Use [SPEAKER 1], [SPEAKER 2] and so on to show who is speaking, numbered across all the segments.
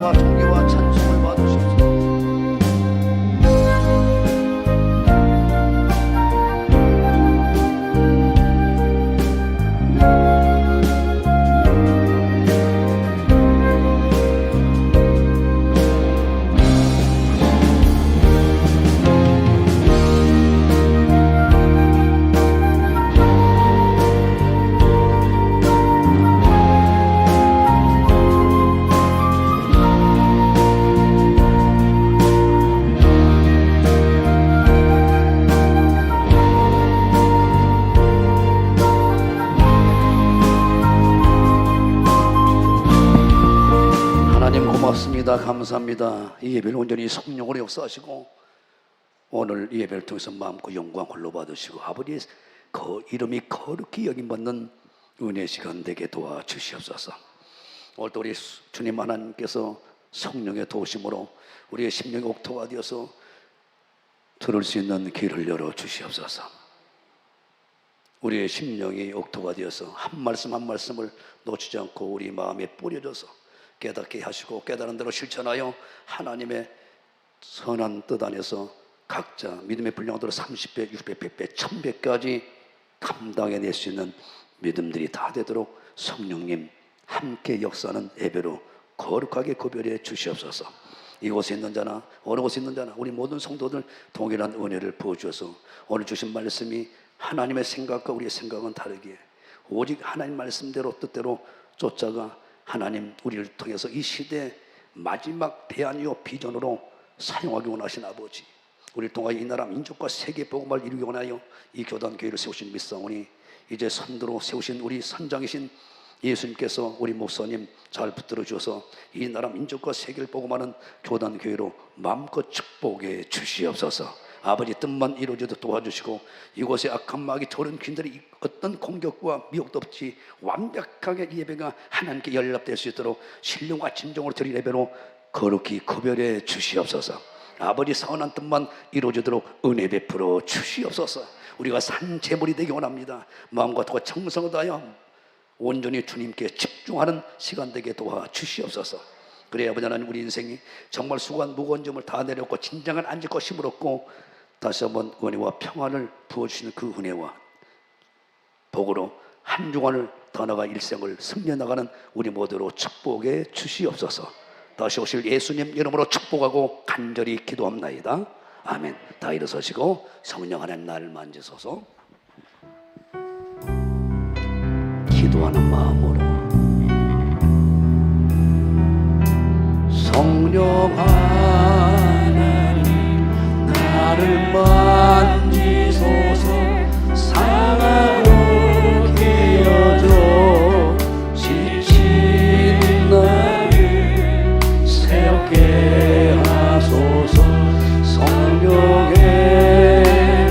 [SPEAKER 1] 존귀와 찬송을 받으시옵소서. 고맙습니다. 감사합니다. 이 예배를 온전히 성령으로 역사하시고 오늘 이 예배를 통해서 마음과 영광 홀로 받으시고 아버지의 그 이름이 거룩히 여김받는 은혜 시간 되게 도와주시옵소서. 오늘도 우리 주님 하나님께서 성령의 도우심으로 우리의 심령이 옥토가 되어서 들을 수 있는 길을 열어주시옵소서. 우리의 심령이 옥토가 되어서 한 말씀 한 말씀을 놓치지 않고 우리 마음에 뿌려져서 깨닫게 하시고 깨달은 대로 실천하여 하나님의 선한 뜻 안에서 각자 믿음의 분량대로 30배, 60배, 100배, 1000배까지 감당해낼 수 있는 믿음들이 다 되도록 성령님 함께 역사하는 예배로 거룩하게 구별해 주시옵소서. 이곳에 있는 자나 어느 곳에 있는 자나 우리 모든 성도들 동일한 은혜를 부어주셔서 오늘 주신 말씀이 하나님의 생각과 우리의 생각은 다르기에 오직 하나님 말씀대로 뜻대로 쫓아가 하나님 우리를 통해서 이 시대의 마지막 대안이요 비전으로 사용하기 원하신 아버지, 우리를 통하여 이 나라 민족과 세계 복음을 이루기 원하여 이 교단 교회를 세우신 믿사오니 이제 선두로 세우신 우리 선장이신 예수님께서 우리 목사님 잘 붙들어 주셔서 이 나라 민족과 세계를 복음하는 교단 교회로 마음껏 축복해 주시옵소서. 아버지 뜻만 이루어져도 도와주시고 이곳에 악한 마귀 저런 귀인들이 어떤 공격과 미혹도 없이 완벽하게 이 예배가 하나님께 연락될 수 있도록 신령과 진정으로 드릴 예배로 거룩히 구별해 주시옵소서. 아버지 선한 뜻만 이루어지도록 은혜 베풀어 주시옵소서. 우리가 산 제물이 되기 원합니다. 마음과 도와 정성을 다하여 온전히 주님께 집중하는 시간 되게 도와주시옵소서. 그래야 아버지 하나님 우리 인생이 정말 수고한 무거운 점을 다 내렸고 진정한 안질 것임을 얻고 다시 한번 은혜와 평안을 부어주시는 그 은혜와 복으로 한 주간을 더 나아가 일생을 승리해 나가는 우리 모두로 축복해 주시옵소서. 다시 오실 예수님 이름으로 축복하고 간절히 기도합나이다. 아멘. 다 일어서시고 성령 하나님 나를 만지소서. 기도하는 마음으로 성령 하나님 나를 만지소서. 상하고 깨어져 지친 나를 새롭게 하소서. 성령의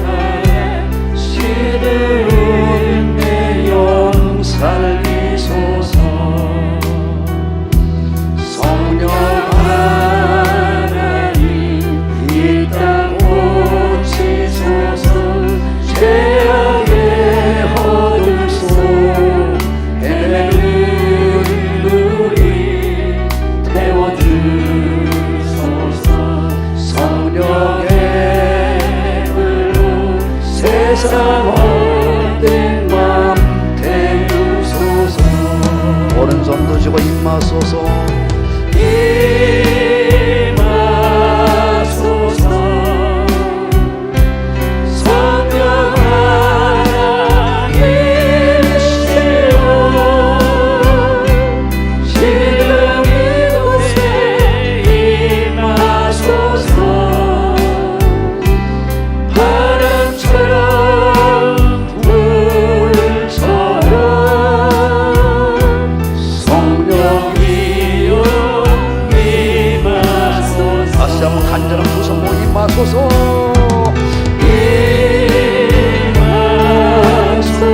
[SPEAKER 1] 나라 시들은 내 영 살리소서. 성령 세상 헛된 맘 태우소서. 오른손 드시고 임하소서. 임하소서. 성령 하나님이시여 시름 이곳에 임하소서. 간절한 구성 모임 임하소서.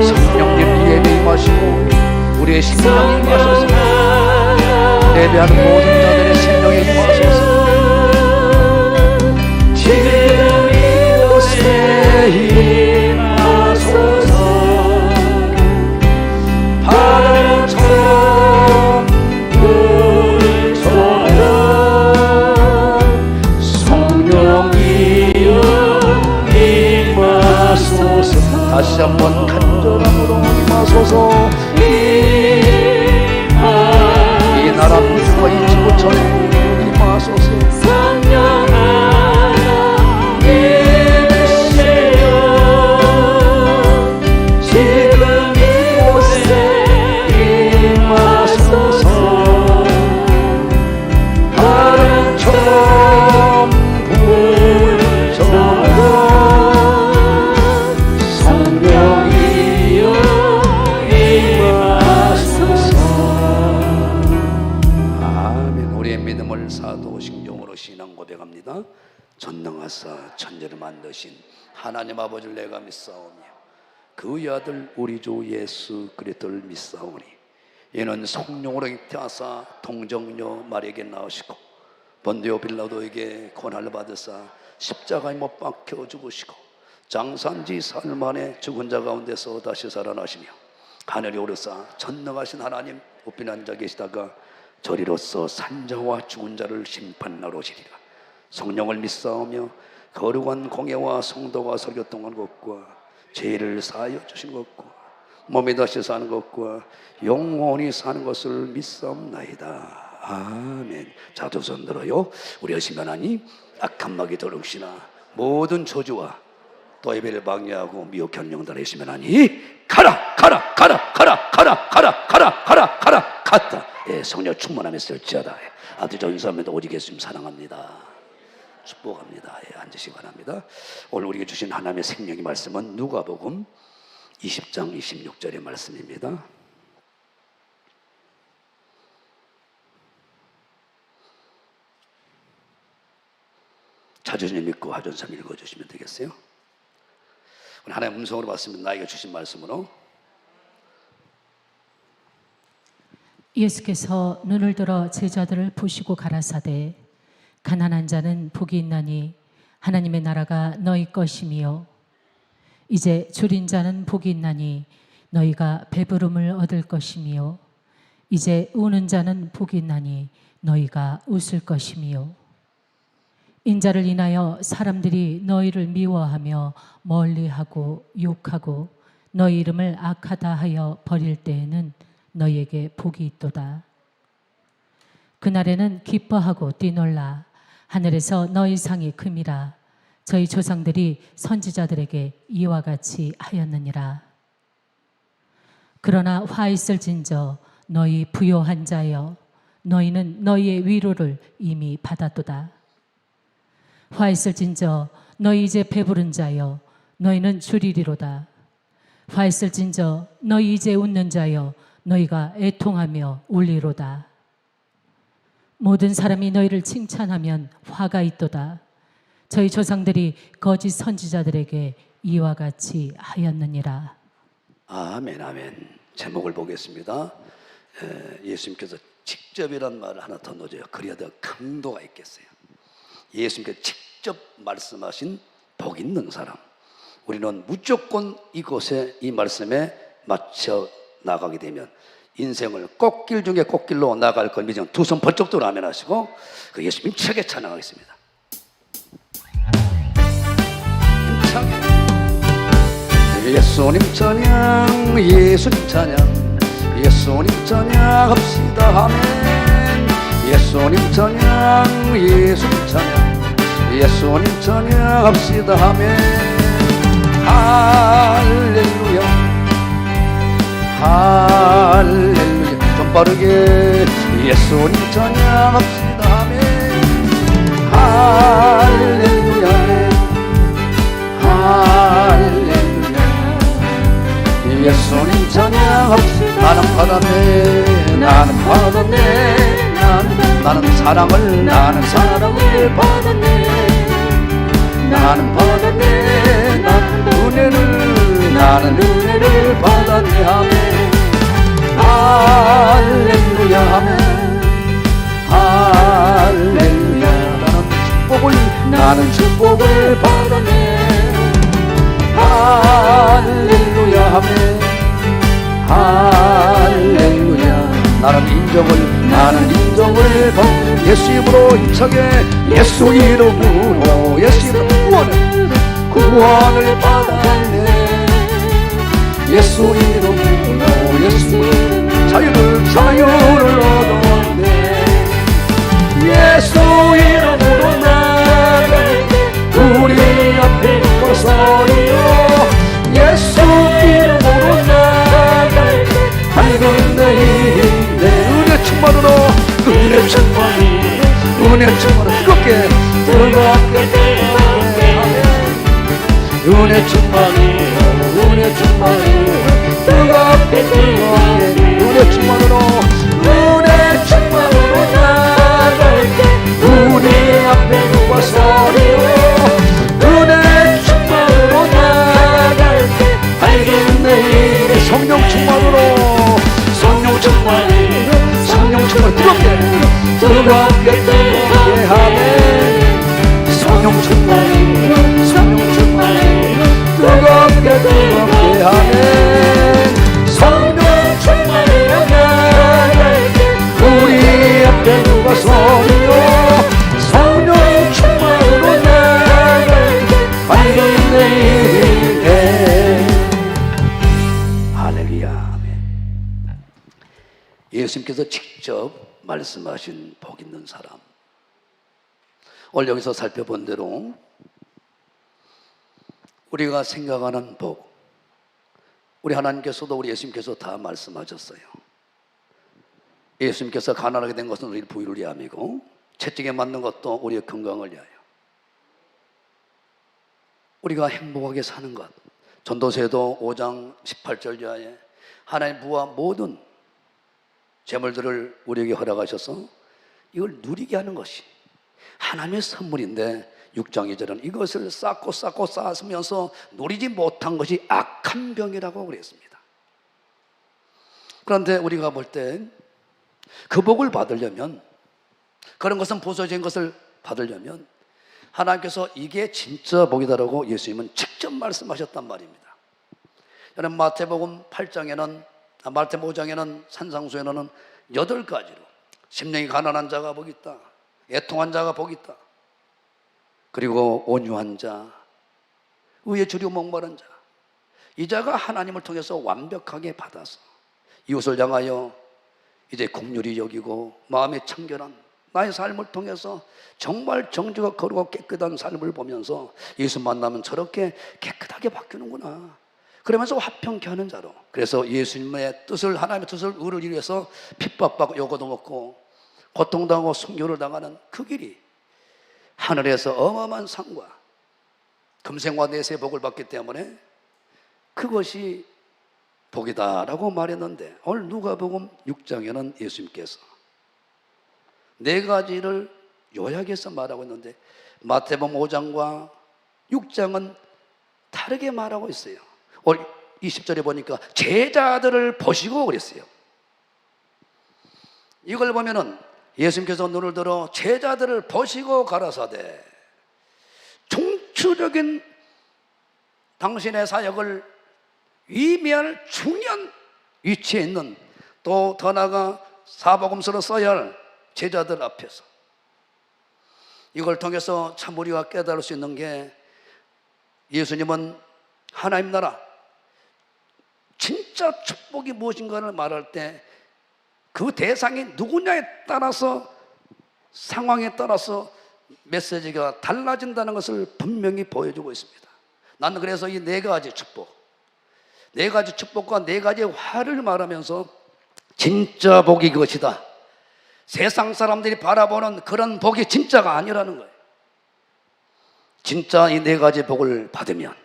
[SPEAKER 1] 성령님 예배 임하시고 우리의 심령이 임하소서. 예배하는 모든 자들의 심령이 임하소서. 지금 이곳에 임하소서. 바람처럼 물처럼 다시 한번 간절함으로 임하소서. 이 나라 민주가 잊지 못하네 임하소서.
[SPEAKER 2] 성령 하나님 계시여 지금 이곳에 임하소서.
[SPEAKER 1] 바람처럼 불처럼
[SPEAKER 2] 성령이여 임하소서.
[SPEAKER 1] 아멘. 우리의 믿음을 사도신경으로 신앙 고백합니다. 전능하사 천지를 만드신 하나님 아버지를 내가 믿사오며 그의 아들 우리 주 예수 그리스도를 믿사오니 이는 성령으로 잉태하사 동정녀 마리아에게 나으시고 본디오 빌라도에게 고난을 받으사 십자가에 못 박혀 죽으시고 장사한 지 사흘 만에 죽은 자 가운데서 다시 살아나시며 하늘에 오르사 전능하신 하나님 우편 앉아 계시다가 저리로서 산자와 죽은 자를 심판하러 오시리라. 성령을 믿사오며 거룩한 공예와 성도가 설교통한 것과 죄를 사하여 주신 것과 몸이 다시 사는 것과 영원히 사는 것을 믿사옵나이다. 아멘. 자, 두 손 들어요. 우리 하시면 하나님 악한 마귀 더럭시나 모든 저주와 또 예배를 방해하고 미혹한 영들 하시면 하나님 가라 가라 가라 가라 가라 가라 가라 가라 가라 갔다. 예, 성령 충만함에 쓸지어다. 아들 전사함에도 오직 예수님 사랑합니다. 축복합니다. 예, 앉으시기 바랍니다. 오늘 우리에게 주신 하나님의 생명의 말씀은 누가복음 20장 26절의 말씀입니다. 자존심 믿고 하존삼 읽어주시면 되겠어요. 오늘 하나님의 음성으로 봤습니다. 나에게 주신 말씀으로
[SPEAKER 3] 예수께서 눈을 들어 제자들을 보시고 가라사대 가난한 자는 복이 있나니 하나님의 나라가 너희 것이며 이제 줄인 자는 복이 있나니 너희가 배부름을 얻을 것이며 이제 우는 자는 복이 있나니 너희가 웃을 것이며 인자를 인하여 사람들이 너희를 미워하며 멀리하고 욕하고 너희 이름을 악하다 하여 버릴 때에는 너희에게 복이 있도다. 그날에는 기뻐하고 뛰놀라. 하늘에서 너희 상이 큼이라. 저희 조상들이 선지자들에게 이와 같이 하였느니라. 그러나 화 있을진저 너희 부요한 자여 너희는 너희의 위로를 이미 받았도다. 화 있을진저 너희 이제 배부른 자여 너희는 줄이리로다. 화 있을진저 너희 이제 웃는 자여 너희가 애통하며 울리로다. 모든 사람이 너희를 칭찬하면 화가 있도다. 저희 조상들이 거짓 선지자들에게 이와 같이 하였느니라.
[SPEAKER 1] 아멘 아멘. 제목을 보겠습니다. 예수님께서 직접이란 말을 하나 더 넣어줘요. 그래야 더 강도가 있겠어요. 예수님께서 직접 말씀하신 복 있는 사람. 우리는 무조건 이곳에 이 말씀에 맞춰 나가게 되면 인생을 꽃길 중에 꽃길로 나갈 걸 믿으면 두 손 번쩍 들어 아멘 하시고 그 예수 힘차게 찬양하겠습니다. 예수님 찬양 예수님 찬양 예수님 찬양합시다 아멘. 예수님 찬양 예수님 찬양 예수님 찬양합시다 아멘. 할렐루야 할렐루야. 좀 빠르게 예수님 찬양합시다 아멘. 할렐루야 할렐루야. 예수님 찬양합시다. 나는 받았네 나는 받았네 나는 사랑을 받았네 나는 받았네 나는 은혜를 받았네 아멘. 할렐루야 아멘. 할렐루야. 나는 축복을 받았네. 할렐루야 아멘. 할렐루야. 나는 인정을 받 예수 이름으로 힘차게 예수 이름으로 예수 이름 구원을 받았네. 예수 이름으로 예수 자유를 얻었네. 예수 이름으로 나갈 때 우리 앞에 벗어리요. 예수 이름으로 나갈 때 밝은 내일에 은혜 충만으로 은혜 충만으로 뜨겁게 은혜 충만으로 뜨겁게 은혜 충만으로 나갈 때 우리 앞에 누가 서리요. 은혜 충만으로 나갈 때 밝은 내일에 성령 충만으로 뜨겁게 하네. 성령 충만으로 뜨겁게 하네. 성령 충만으로 나갈 때 우리 앞에 누가 서리요. 성령 충만으로 나갈 때 밝은 내일에. 할렐루야. 아멘. 예수님께서 직접 말씀하신 복 있는 사람. 오늘 여기서 살펴본 대로 우리가 생각하는 복, 우리 하나님께서도 우리 예수님께서 다 말씀하셨어요. 예수님께서 가난하게 된 것은 우리를 부유를 위함이고 채찍에 맞는 것도 우리의 건강을 위하여, 우리가 행복하게 사는 것. 전도서에도 5장 18절 이하에 하나님 부와 모든 재물들을 우리에게 허락하셔서 이걸 누리게 하는 것이 하나님의 선물인데, 6장 2절은 이것을 쌓고 쌓으면서 누리지 못한 것이 악한 병이라고 그랬습니다. 그런데 우리가 볼 때 그 복을 받으려면, 그런 것은 부서진 것을 받으려면 하나님께서 이게 진짜 복이다라고 예수님은 직접 말씀하셨단 말입니다. 여러분, 마태복음 8장에는 마태복음 5장에는 산상수에는 8가지로 심령이 가난한 자가 복이 있다, 애통한 자가 복이 있다, 그리고 온유한 자, 의에 주려 목마른 자, 이 자가 하나님을 통해서 완벽하게 받아서 이웃을 향하여 이제 긍휼히 여기고 마음에 청결한 나의 삶을 통해서 정말 정직하고 거룩하고 깨끗한 삶을 보면서 예수 만나면 저렇게 깨끗하게 바뀌는구나, 그러면서 화평케 하는 자로. 그래서 예수님의 뜻을, 하나님의 뜻을, 의를 위해서 핍박받고 요거도 먹고 고통당하고 순교를 당하는 그 길이 하늘에서 어마어마한 상과 금생과 내세의 복을 받기 때문에 그것이 복이다라고 말했는데, 오늘 누가복음 6장에는 예수님께서 4가지를 요약해서 말하고 있는데 마태복음 5장과 6장은 다르게 말하고 있어요. 오늘 20절에 보니까 제자들을 보시고 그랬어요. 이걸 보면은 예수님께서 눈을 들어 제자들을 보시고 가라사대, 총추적인 당신의 사역을 위임할 중요한 위치에 있는, 또 더 나아가 사복음서로 써야 할 제자들 앞에서 이걸 통해서 참 우리가 깨달을 수 있는 게, 예수님은 하나님 나라 진짜 축복이 무엇인가를 말할 때 그 대상이 누구냐에 따라서, 상황에 따라서 메시지가 달라진다는 것을 분명히 보여주고 있습니다. 나는 그래서 이 4가지 축복, 4가지 축복과 4가지 화를 말하면서 진짜 복이 그것이다, 세상 사람들이 바라보는 그런 복이 진짜가 아니라는 거예요. 진짜 이 4가지 복을 받으면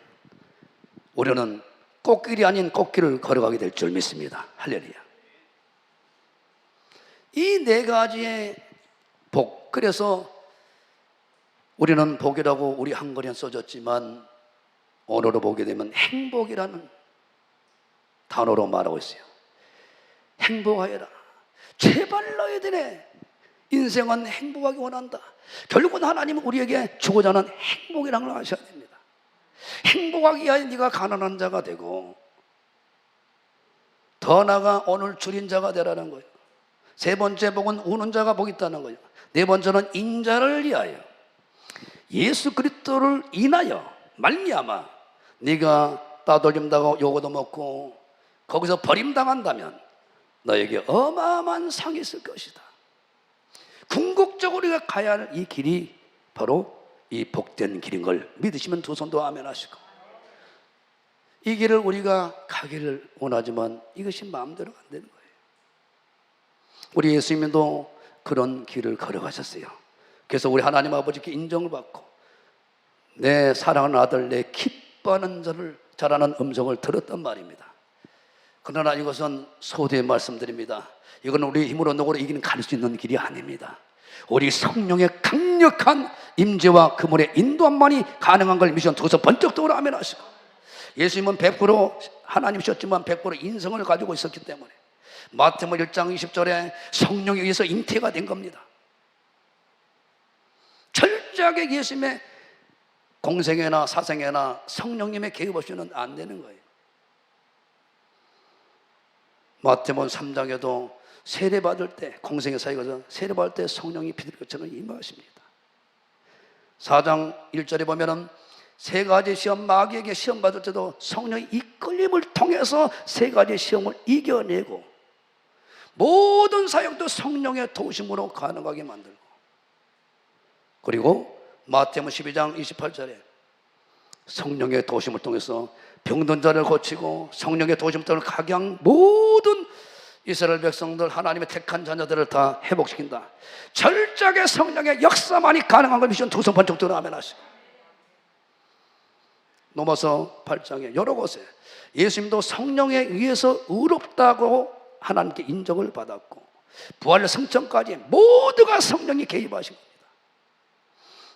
[SPEAKER 1] 우리는 꽃길이 아닌 꽃길을 걸어가게 될 줄 믿습니다. 할렐루야. 이 4가지의 복, 그래서 우리는 복이라고 우리 한글에 써졌지만 언어로 보게 되면 행복이라는 단어로 말하고 있어요. 행복하여라. 제발 너희들의 인생은 행복하기 원한다. 결국은 하나님은 우리에게 주고자 하는 행복이라는 걸 아셔야 됩니다. 행복하기 위하여 네가 가난한 자가 되고, 더 나아가 오늘 줄인 자가 되라는 거예요. 3번째 복은 우는 자가 복이 있다는 거예요. 4번째는 인자를 위하여, 예수 그리스도를 인하여 말미암아 네가 따돌림 당하고 요거도 먹고 거기서 버림당한다면 너에게 어마어마한 상이 있을 것이다. 궁극적으로 우리가 가야 할 이 길이 바로 이 복된 길인 걸 믿으시면 두 손도 아멘 하시고, 이 길을 우리가 가기를 원하지만 이것이 마음대로 안 되는 거예요. 우리 예수님도 그런 길을 걸어가셨어요. 그래서 우리 하나님 아버지께 인정을 받고 내 사랑하는 아들, 내 기뻐하는 자를 자라는 음성을 들었단 말입니다. 그러나 이것은 소대에 말씀드립니다. 이건 우리 힘으로 노고로 이기는 갈 수 있는 길이 아닙니다. 우리 성령의 강력한 임재와 그분의 인도함만이 가능한 걸 미션 두서 번쩍 떠오르 아멘 하시고, 예수님은 100% 하나님이셨지만 100% 인성을 가지고 있었기 때문에 마태복음 1장 20절에 성령에 의해서 잉태가 된 겁니다. 철저하게 예수님의 공생애나 사생애나 성령님의 개입 없이는 안 되는 거예요. 마태복음 3장에도 세례받을 때, 공생애 사역에서 세례받을 때 성령이 비둘기처럼 임하십니다. 4장 1절에 보면은 세 가지 시험, 마귀에게 시험 받을 때도 성령의 이끌림을 통해서 세 가지 시험을 이겨내고 모든 사역도 성령의 도우심으로 가능하게 만들고, 그리고 마태복음 12장 28절에 성령의 도우심을 통해서 병든 자를 고치고 성령의 도우심을 통해 각양 모든 이스라엘 백성들, 하나님의 택한 자녀들을 다 회복시킨다. 철저하게 성령의 역사만이 가능한 걸 미션 두손 번쩍 들어 아멘 하시고, 로마서 8장에 여러 곳에 예수님도 성령에 의해서 의롭다고 하나님께 인정을 받았고 부활 성천까지 모두가 성령이 개입하신 겁니다.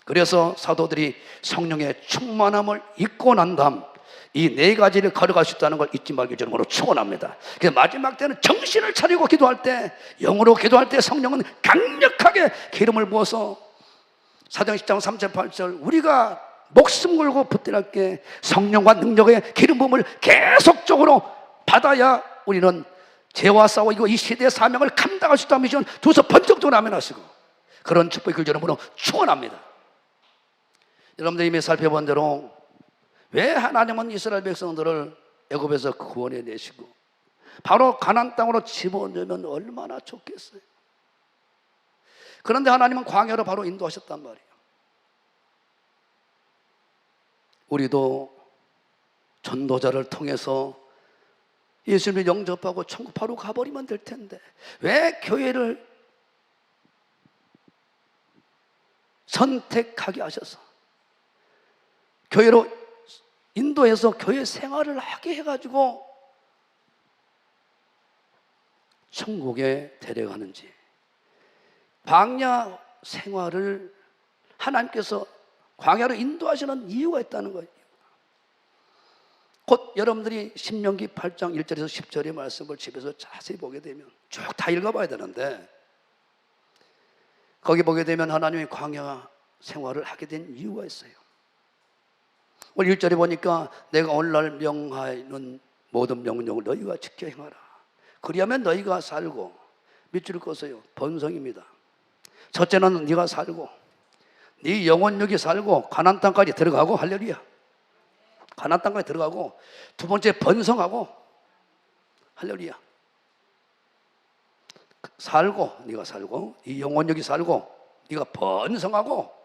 [SPEAKER 1] 그래서 사도들이 성령의 충만함을 입고 난 다음 이 네 가지를 걸어갈 수 있다는 걸 잊지 말기 전으로 축원합니다. 그래서 마지막 때는 정신을 차리고 기도할 때, 영으로 기도할 때 성령은 강력하게 기름을 부어서 사도행 10장 3절 8절 우리가 목숨 걸고 붙들게 성령과 능력의 기름 부음을 계속적으로 받아야 우리는 죄와 싸워 이거 이 시대의 사명을 감당할 수 있다는 미션 두서 번쩍 들어 아멘 하시고, 그런 축복의 길 여러분으로 축원합니다. 여러분들이 이미 살펴본 대로 왜 하나님은 이스라엘 백성들을 애굽에서 구원해 내시고 바로 가나안 땅으로 집어넣으면 얼마나 좋겠어요. 그런데 하나님은 광야로 바로 인도하셨단 말이에요. 우리도 전도자를 통해서 예수님을 영접하고 천국 바로 가버리면 될 텐데 왜 교회를 선택하게 하셔서 교회로 인도해서 교회 생활을 하게 해가지고 천국에 데려가는지, 광야 생활을 하나님께서 광야로 인도하시는 이유가 있다는 거예요. 곧 여러분들이 신명기 8장 1절에서 10절의 말씀을 집에서 자세히 보게 되면 쭉 다 읽어봐야 되는데, 거기 보게 되면 하나님이 광야 생활을 하게 된 이유가 있어요. 오늘 1절에 보니까 내가 오늘날 명하는 모든 명령을 너희가 지켜 행하라. 그리하면 너희가 살고, 밑줄 것어요. 번성입니다. 첫째는 네가 살고 네 영혼력이 살고 가나안 땅까지 들어가고, 할렐루야. 가나안 땅까지 들어가고, 두 번째 번성하고, 할렐루야. 살고, 네가 살고 네 영혼력이 살고 네가 번성하고,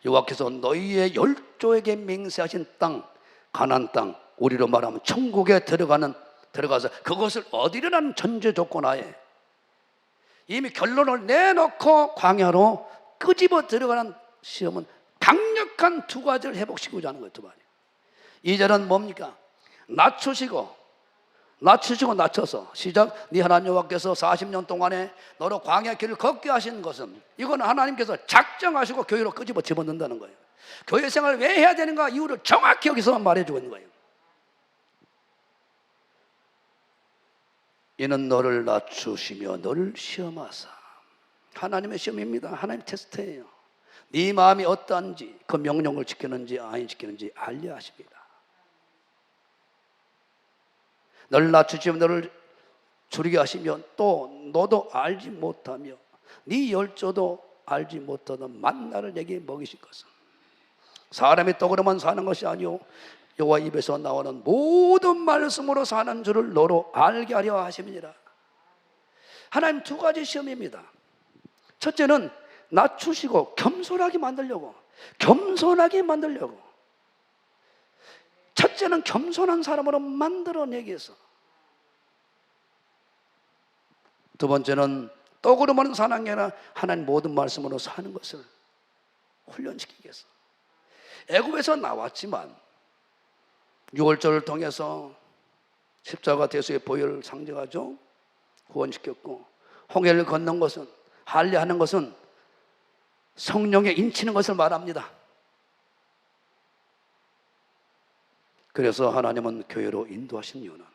[SPEAKER 1] 여호와께서 너희의 열조에게 맹세하신 땅, 가나안 땅, 우리로 말하면 천국에 들어가서 그것을 얻으려는 전제 조건 하에 이미 결론을 내놓고 광야로 끄집어 들어가는 시험은 강력한 두 가지를 회복시키고자 하는 거예요. 두 가지. 2절은 뭡니까? 낮춰서 시작. 네 하나님 여호와께서 40년 동안에 너로 광야 길을 걷게 하신 것은, 이거는 하나님께서 작정하시고 교회로 끄집어 집어넣는다는 거예요. 교회 생활을 왜 해야 되는가 이유를 정확히 여기서만 말해주고 있는 거예요. 이는 너를 낮추시며 너를 시험하사. 하나님의 시험입니다. 하나님 테스트예요. 네 마음이 어떠한지, 그 명령을 지키는지 안 지키는지 알려 하십니다. 너를 낮추시며 너를 줄이게 하시며 또 너도 알지 못하며 네 열조도 알지 못하던 만나를 내게 먹이신 것은 사람이 떡으로만 사는 것이 아니오 여호와 입에서 나오는 모든 말씀으로 사는 줄을 너로 알게 하려 하심이니라. 하나님 두 가지 시험입니다. 첫째는 낮추시고 겸손하게 만들려고. 첫째는 겸손한 사람으로 만들어내기 위해서. 두 번째는 떡으로만 사는 게 아니라 하나님 모든 말씀으로 사는 것을 훈련시키기 위해서. 애굽에서 나왔지만 유월절을 통해서 십자가 대수의 보혈을 상징하죠. 구원시켰고, 홍해를 건넌 것은, 할례하는 것은 성령에 인치는 것을 말합니다. 그래서 하나님은 교회로 인도하신 이유는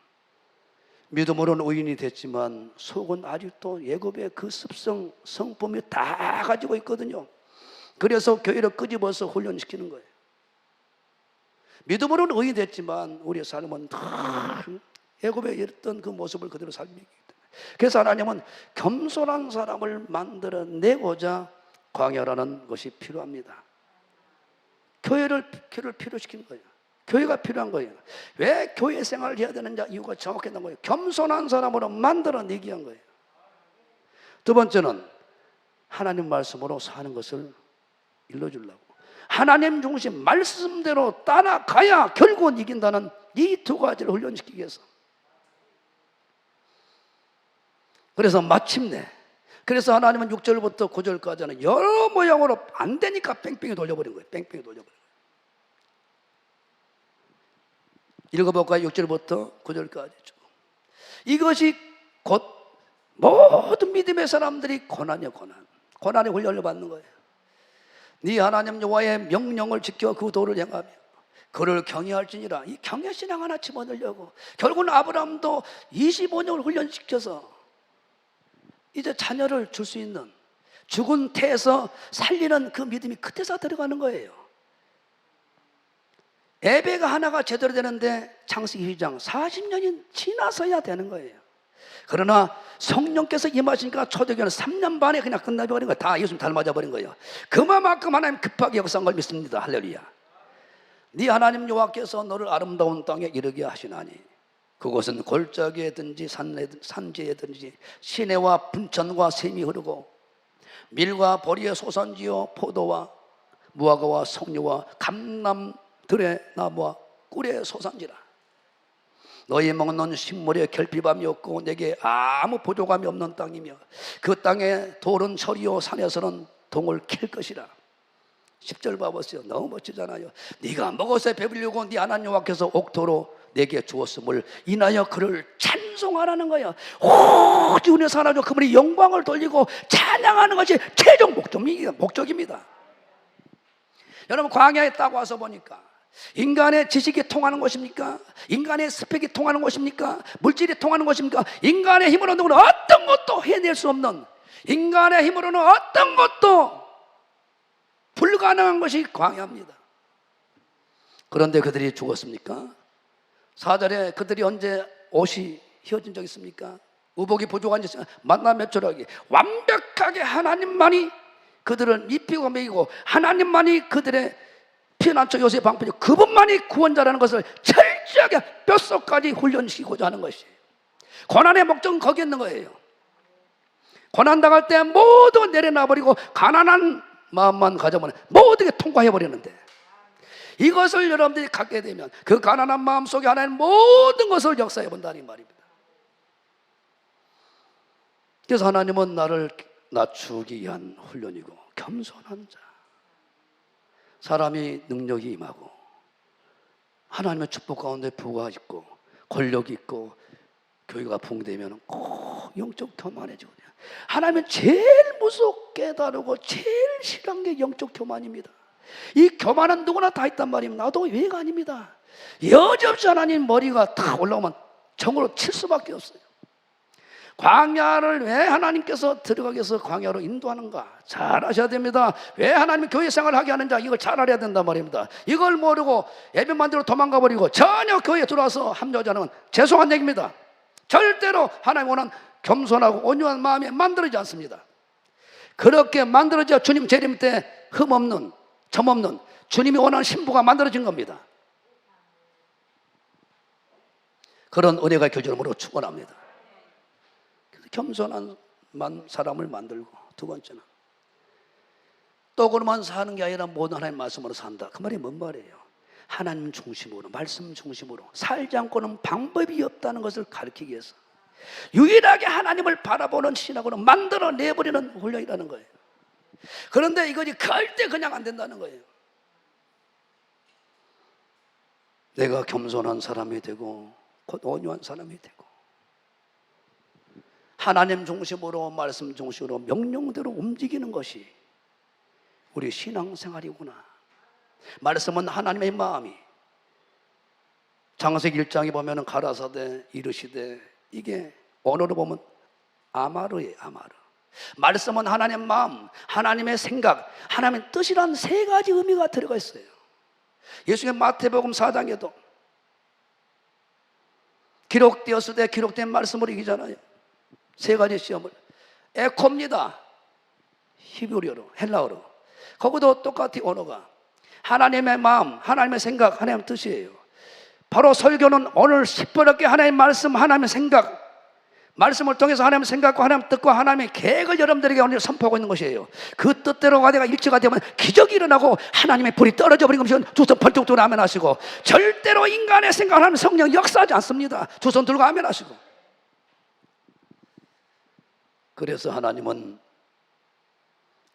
[SPEAKER 1] 믿음으로는 의인이 됐지만 속은 아직도 애굽의 그 습성, 성품이 다 가지고 있거든요. 그래서 교회를 끄집어서 훈련시키는 거예요. 믿음으로는 의인이 됐지만 우리의 삶은 다 애굽에 있던 그 모습을 그대로 살기 때문에, 그래서 하나님은 겸손한 사람을 만들어내고자 광야라는 것이 필요합니다. 교회를 필요시키는 거예요. 교회가 필요한 거예요. 왜 교회 생활을 해야 되는지 이유가 정확했던 거예요. 겸손한 사람으로 만들어내기 위한 거예요. 두 번째는 하나님 말씀으로 사는 것을 일러주려고, 하나님 중심 말씀대로 따라가야 결국은 이긴다는 이 두 가지를 훈련시키기 위해서. 그래서 마침내, 그래서 하나님은 6절부터 9절까지는 여러 모양으로 안 되니까 뺑뺑이 돌려버린 거예요. 뺑뺑이 돌려버린 거예요. 읽어볼까요? 6절부터 9절까지. 이것이 곧 모든 믿음의 사람들이 고난이에요. 고난의 훈련을 받는 거예요. 네 하나님 여호와의 명령을 지켜 그 도를 행하며 그를 경외할지니라. 이 경외신앙 하나 집어넣으려고 결국은 아브라함도 25년을 훈련시켜서 이제 자녀를 줄 수 있는, 죽은 태에서 살리는 그 믿음이 그때서 들어가는 거예요. 예배가 하나가 제대로 되는데 창세기 2장 40년이 지나서야 되는 거예요. 그러나 성령께서 임하시니까 초대교회는 3년 반에 그냥 끝나버린 거예요. 다 예수님 닮아져버린 거예요. 그만큼 하나님 급하게 역사한 걸 믿습니다. 할렐루야. 네 하나님 여호와께서 너를 아름다운 땅에 이르게 하시나니 그곳은 골짜기에든지 산지에든지 시내와 분천과 샘이 흐르고 밀과 보리의 소산지요 포도와 무화과와 석류와 감람들의 나무와 꿀의 소산지라. 너희 먹는 식물에 결핍함이 없고 내게 아무 부족함이 없는 땅이며 그 땅에 돌은 철이요 산에서는 동을 캘 것이라. 10절 봐보세요. 너무 멋지잖아요. 네가 먹어서 배불리고 네 하나님 여호와께서 옥토로 내게 주었음을 인하여 그를 찬송하라는 거예요. 오직 우리의 하나님 그분의 영광을 돌리고 찬양하는 것이 최종 목적입니다. 여러분 광야에 딱 와서 보니까 인간의 지식이 통하는 것입니까? 인간의 스펙이 통하는 것입니까? 물질이 통하는 것입니까? 인간의 힘으로는 어떤 것도 해낼 수 없는, 인간의 힘으로는 어떤 것도 불가능한 것이 광야입니다. 그런데 그들이 죽었습니까? 4절에 그들이 언제 옷이 휘어진 적 있습니까? 의복이 부족한 적 있습니까? 만나 몇초라기 완벽하게 하나님만이 그들을 입히고 먹이고 하나님만이 그들의 피난처 요새 방편이고 그분만이 구원자라는 것을 철저하게 뼛속까지 훈련시키고자 하는 것이에요. 고난의 목적은 거기에 있는 거예요. 고난 당할 때 모두 내려놔버리고 가난한 마음만 가져보면 모든 게 통과해버리는데, 이것을 여러분들이 갖게 되면 그 가난한 마음 속에 하나님 모든 것을 역사해 본다는 말입니다. 그래서 하나님은 나를 낮추기 위한 훈련이고, 겸손한 자, 사람이 능력이 임하고 하나님의 축복 가운데 부가 있고 권력이 있고 교회가 붕대면 꼭 영적 교만해지거든요. 하나님은 제일 무섭게 다루고 제일 싫어하는 게 영적 교만입니다. 이 교만은 누구나 다 있단 말입니다. 나도 외가 아닙니다. 여지없이 하나님 머리가 탁 올라오면 정으로 칠 수밖에 없어요. 광야를 왜 하나님께서 들어가게 해서 광야로 인도하는가 잘 아셔야 됩니다. 왜 하나님이 교회 생활을 하게 하는지 이걸 잘 알아야 된단 말입니다. 이걸 모르고 예배만 들어 도망가 버리고 전혀 교회에 들어와서 합류하지 않으면 죄송한 얘기입니다. 절대로 하나님 원하는 겸손하고 온유한 마음이 만들어지지 않습니다. 그렇게 만들어져 주님 재림 때 흠없는 점없는 주님이 원하는 신부가 만들어진 겁니다. 그런 은혜가 교주름으로 축원합니다. 그래서 겸손한 사람을 만들고, 두 번째는 떡으로만 사는 게 아니라 모든 하나님의 말씀으로 산다. 그 말이 뭔 말이에요? 하나님 중심으로, 말씀 중심으로 살지 않고는 방법이 없다는 것을 가르치기 위해서 유일하게 하나님을 바라보는 신학으로 만들어내버리는 훈련이라는 거예요. 그런데 이것이 절대 그냥 안 된다는 거예요. 내가 겸손한 사람이 되고 곧 온유한 사람이 되고 하나님 중심으로, 말씀 중심으로 명령대로 움직이는 것이 우리 신앙생활이구나. 말씀은 하나님의 마음이, 창세기 1장에 보면 가라사대 이르시되, 이게 언어로 보면 아마르예요. 아마르. 말씀은 하나님의 마음, 하나님의 생각, 하나님의 뜻이란 세 가지 의미가 들어가 있어요. 예수님 마태복음 4장에도 기록되었을 때 기록된 말씀으로 이기잖아요. 세 가지 시험을. 에코입니다. 히브리어로, 헬라어로. 거기도 똑같이 언어가 하나님의 마음, 하나님의 생각, 하나님의 뜻이에요. 바로 설교는 오늘 시퍼렇게 하나님의 말씀, 하나님의 생각, 말씀을 통해서 하나님의 생각과 하나님의 뜻과 하나님의 계획을 여러분들에게 오늘 선포하고 있는 것이에요. 그 뜻대로가 내가 일치가 되면 기적이 일어나고 하나님의 불이 떨어져 버린 것이 두 손 벌떡 들어 아멘 하시고, 절대로 인간의 생각을 하는 성령 역사하지 않습니다. 두 손 들고 아멘 하시고. 그래서 하나님은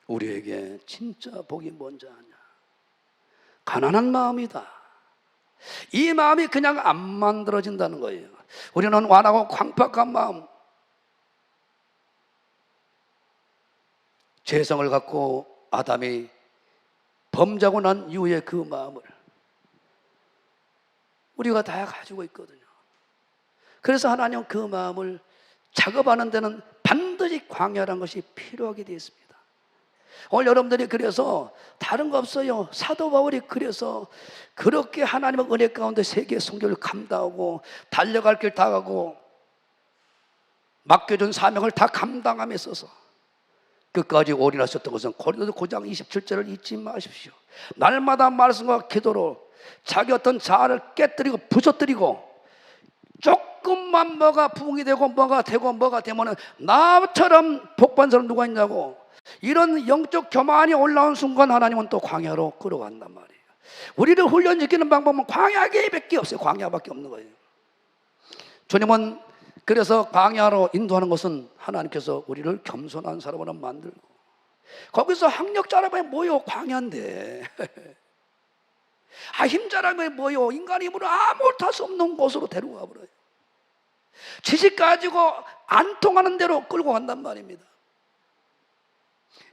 [SPEAKER 1] 우리에게 진짜 복이 뭔지 아냐? 가난한 마음이다. 이 마음이 그냥 안 만들어진다는 거예요. 우리는 완하고 광팍한 마음, 죄성을 갖고 아담이 범죄하고 난 이후에 그 마음을 우리가 다 가지고 있거든요. 그래서 하나님은 그 마음을 작업하는 데는 반드시 광야라는 것이 필요하게 되어 있습니다. 오늘 여러분들이 그래서 다른 거 없어요. 사도 바울이 그래서 그렇게 하나님의 은혜 가운데 세계 선교를 감당하고 달려갈 길 다 가고 맡겨준 사명을 다 감당함에 있어서 끝까지 올인하셨던 것은 고린도서 9장 27절을 잊지 마십시오. 날마다 말씀과 기도로 자기 어떤 자아를 깨뜨리고 부서뜨리고, 조금만 뭐가 부흥이 되고 뭐가 되면 나처럼 복받은 사람 누가 있냐고, 이런 영적 교만이 올라온 순간 하나님은 또 광야로 끌어간단 말이에요. 우리를 훈련시키는 방법은 광야계밖에 없어요. 광야밖에 없는 거예요. 주님은 그래서 광야로 인도하는 것은 하나님께서 우리를 겸손한 사람으로 만들고, 거기서 학력자라면 뭐요? 광야인데 힘자라면 뭐요? 인간의 힘으로 아무것도 할 수 없는 곳으로 데려가 버려요. 지식 가지고 안 통하는 대로 끌고 간단 말입니다.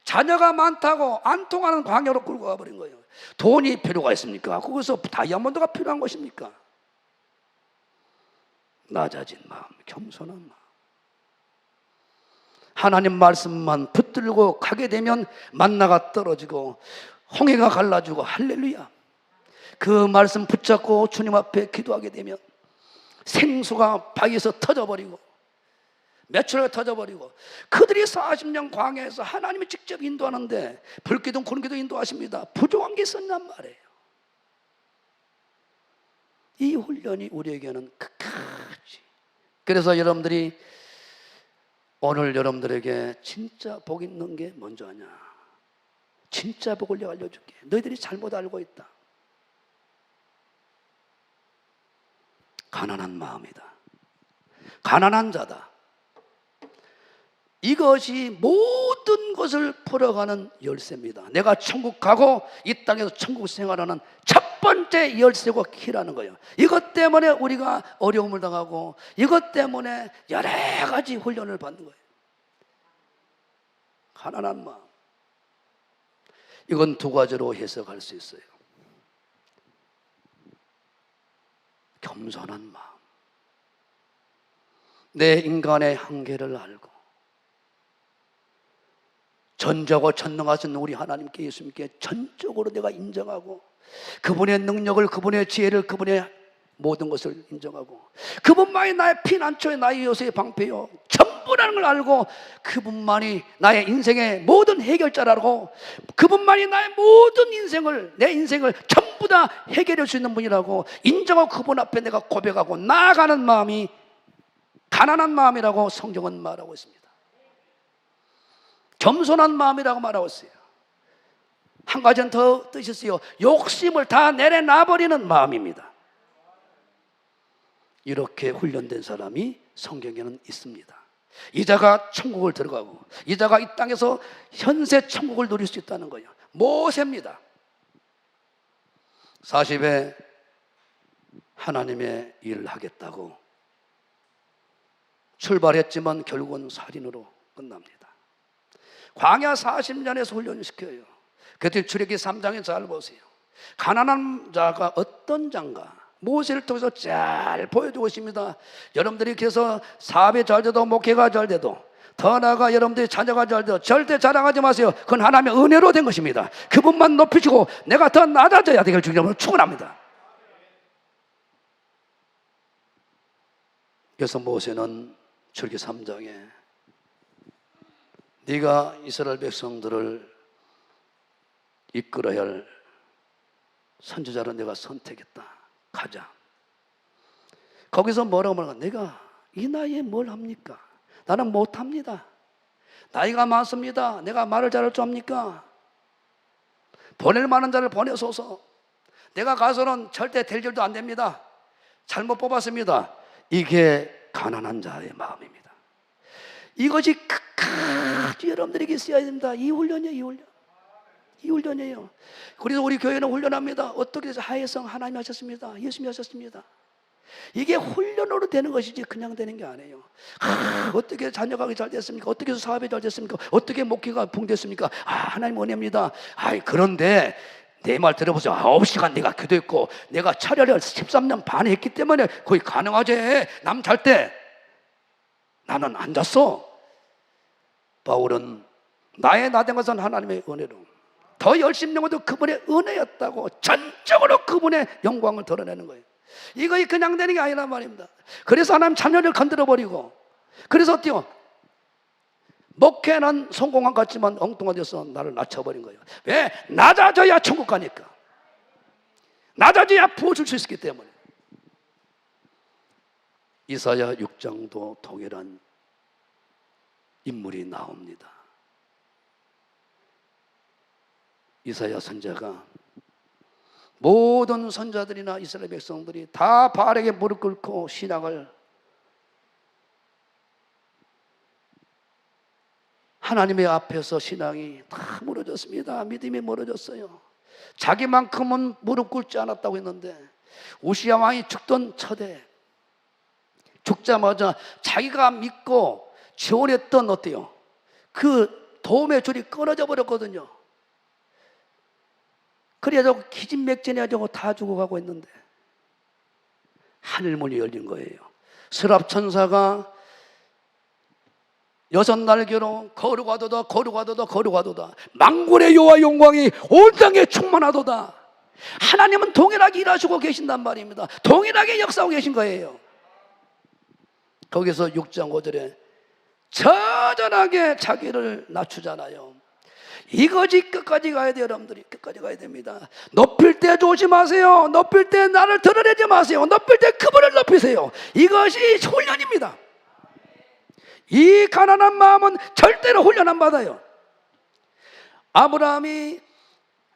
[SPEAKER 1] 자녀가 많다고 안 통하는 광야로 끌고 가버린 거예요. 돈이 필요가 있습니까? 거기서 다이아몬드가 필요한 것입니까? 낮아진 마음, 겸손한 마음, 하나님 말씀만 붙들고 가게 되면 만나가 떨어지고 홍해가 갈라지고, 할렐루야. 그 말씀 붙잡고 주님 앞에 기도하게 되면 생수가 바위에서 터져버리고 매출가 터져버리고, 그들이 40년 광야에서 하나님이 직접 인도하는데 불기둥 구름기둥 인도하십니다. 부족한 게 있었냔 말이에요. 이 훈련이 우리에게는 끝까지. 그래서 여러분들이 오늘 여러분들에게 진짜 복 있는 게 뭔지 아냐? 진짜 복을 내가 알려줄게. 너희들이 잘못 알고 있다. 가난한 마음이다. 가난한 자다. 이것이 모든 것을 풀어가는 열쇠입니다. 내가 천국 가고 이 땅에서 천국 생활하는 첫 번째 열쇠고 키라는 거예요. 이것 때문에 우리가 어려움을 당하고, 이것 때문에 여러 가지 훈련을 받는 거예요. 가난한 마음. 이건 두 가지로 해석할 수 있어요. 겸손한 마음. 내 인간의 한계를 알고 전적으로 전능하신 우리 하나님께, 예수님께 전적으로 내가 인정하고, 그분의 능력을, 그분의 지혜를, 그분의 모든 것을 인정하고, 그분만이 나의 피난처요, 나의 요새의 방패요, 전부라는 걸 알고 그분만이 나의 인생의 모든 해결자라고, 그분만이 나의 모든 인생을, 내 인생을 전부 다 해결할 수 있는 분이라고 인정하고 그분 앞에 내가 고백하고 나아가는 마음이 가난한 마음이라고 성경은 말하고 있습니다. 겸손한 마음이라고 말하고 있어요. 한 가지는 더 뜻이 있어요. 욕심을 다 내려놔버리는 마음입니다. 이렇게 훈련된 사람이 성경에는 있습니다. 이자가 천국을 들어가고 이자가 이 땅에서 현세 천국을 누릴 수 있다는 거예요. 모세입니다. 40에 하나님의 일을 하겠다고 출발했지만 결국은 살인으로 끝납니다. 광야 40년에서 훈련을 시켜요. 그때 출애기 3장에 잘 보세요. 가난한 자가 어떤 자인가 모세를 통해서 잘 보여주고 있습니다. 여러분들이 그래서 사업이 잘 돼도 목회가 잘 돼도 더 나아가 여러분들이 자녀가 잘 돼도 절대 자랑하지 마세요. 그건 하나님의 은혜로 된 것입니다. 그분만 높이시고 내가 더 낮아져야 되길 주님으로 축원합니다. 그래서 모세는 출애기 3장에 네가 이스라엘 백성들을 이끌어야 할 선지자를 내가 선택했다. 가자. 거기서 뭐라고 말하나? 내가 이 나이에 뭘 합니까? 나는 못합니다. 나이가 많습니다. 내가 말을 잘할 줄 압니까? 보낼 만한 자를 보내소서. 내가 가서는 절대 될 줄도 안 됩니다. 잘못 뽑았습니다. 이게 가난한 자의 마음입니다. 이것이 끝까지 여러분들에게 있어야 됩니다. 이 훈련이에요. 이 훈련이에요. 그래서 우리 교회는 훈련합니다. 어떻게 해서 하혜성 하나님이 하셨습니다. 예수님이 하셨습니다. 이게 훈련으로 되는 것이지 그냥 되는 게 아니에요. 어떻게 자녀가 잘 됐습니까? 어떻게 해서 사업이 잘 됐습니까? 어떻게 목회가 붕됐습니까? 하나님 은혜입니다. 그런데 내 말 들어보세요. 9시간 내가 기도했고 내가 철야를 13년 반 했기 때문에 거의 가능하지. 남 잘 때 나는 안 잤어. 바울은 나의 나된 것은 하나님의 은혜로 더 열심히 해도 그분의 은혜였다고 전적으로 그분의 영광을 드러내는 거예요. 이거 그냥 되는 게 아니란 말입니다. 그래서 하나님 자녀를 건드려버리고, 그래서 어때요? 목회는 성공한 것 같지만 엉뚱하게서 나를 낮춰버린 거예요. 왜? 낮아져야 천국 가니까. 낮아져야 부어줄 수 있기 때문에. 이사야 6장도 동일한 인물이 나옵니다. 이사야 선지자가 모든 선자들이나 이스라엘 백성들이 다 바알에게 무릎 꿇고 신앙을 하나님의 앞에서 신앙이 다 무너졌습니다. 믿음이 무너졌어요. 자기만큼은 무릎 꿇지 않았다고 했는데 우시야 왕이 죽던 첫해 죽자마자 자기가 믿고 지원했던 어때요? 그 도움의 줄이 끊어져 버렸거든요. 그래서 기진맥진해가지고 다 죽어가고 있는데 하늘문이 열린 거예요. 스랍 천사가 6날개로 거룩하도다 만군의 여호와 영광이 온 땅에 충만하도다. 하나님은 동일하게 일하시고 계신단 말입니다. 동일하게 역사하고 계신 거예요. 거기서 6장 5절에 처절하게 자기를 낮추잖아요. 이것이 끝까지 가야 돼요. 여러분들이 끝까지 가야 됩니다. 높일 때 조심하세요. 높일 때 나를 드러내지 마세요. 높일 때 그분을 높이세요. 이것이 훈련입니다. 이 가난한 마음은 절대로 훈련 안 받아요. 아브라함이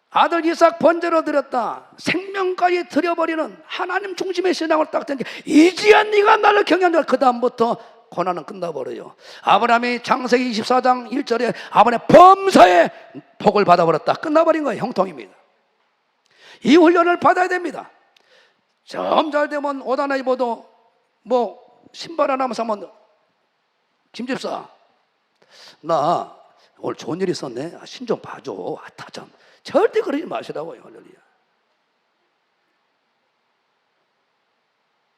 [SPEAKER 1] 아들 이삭 번제로 드렸다 생명까지 드려버리는 하나님 중심의 신앙을 딱 든 게 이제야 네가 나를 경외한다. 그 다음부터 고난은 끝나버려요. 아브라함이 창세기 24장 1절에 아브라함의 범사에 복을 받아버렸다. 끝나버린 거예요. 형통입니다. 이 훈련을 받아야 됩니다. 좀 잘 되면 옷 하나 입어도 신발 하나만 사면 김집사 나 오늘 좋은 일 있었네. 신 좀 봐줘. 참 절대 그러지 마시라고요. 할렐루야.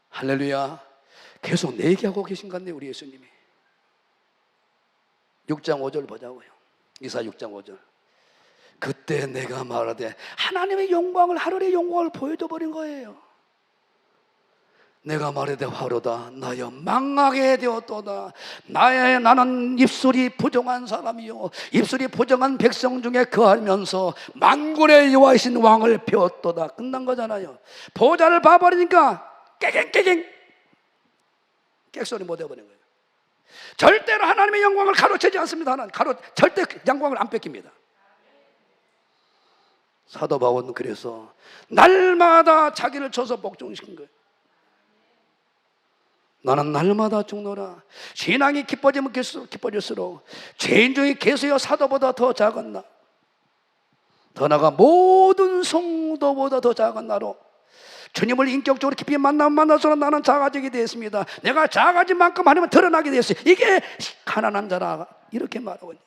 [SPEAKER 1] 할렐루야. 계속 내 얘기하고 계신 것 같네요. 우리 예수님이. 6장 5절 보자고요. 이사 6장 5절. 그때 내가 말하되 하나님의 영광을 하늘의 영광을 보여줘 버린 거예요. 내가 말하되 화로다 나여 망하게 되었도다. 나는 입술이 부정한 사람이요 입술이 부정한 백성 중에 거하면서 만군의 여호와이신 왕을 배웠도다. 끝난 거잖아요. 보좌를 봐버리니까 깨갱깨갱 객소리 못 해버린 거예요. 절대로 하나님의 영광을 가로채지 않습니다. 하나님 절대 영광을 안 뺏깁니다. 사도 바울은 그래서 날마다 자기를 쳐서 복종시킨 거예요. 나는 날마다 죽노라. 신앙이 기뻐지면 기뻐질수록 죄인 중에 계수여 사도보다 더 작은 나, 더 나아가 모든 성도보다 더 작은 나로 주님을 인격적으로 깊이 만날수록 나는 작아지게 되었습니다. 내가 작아진 만큼 하나님은 드러나게 되었어요. 이게 가난한 자라 이렇게 말하고 있는 거예요.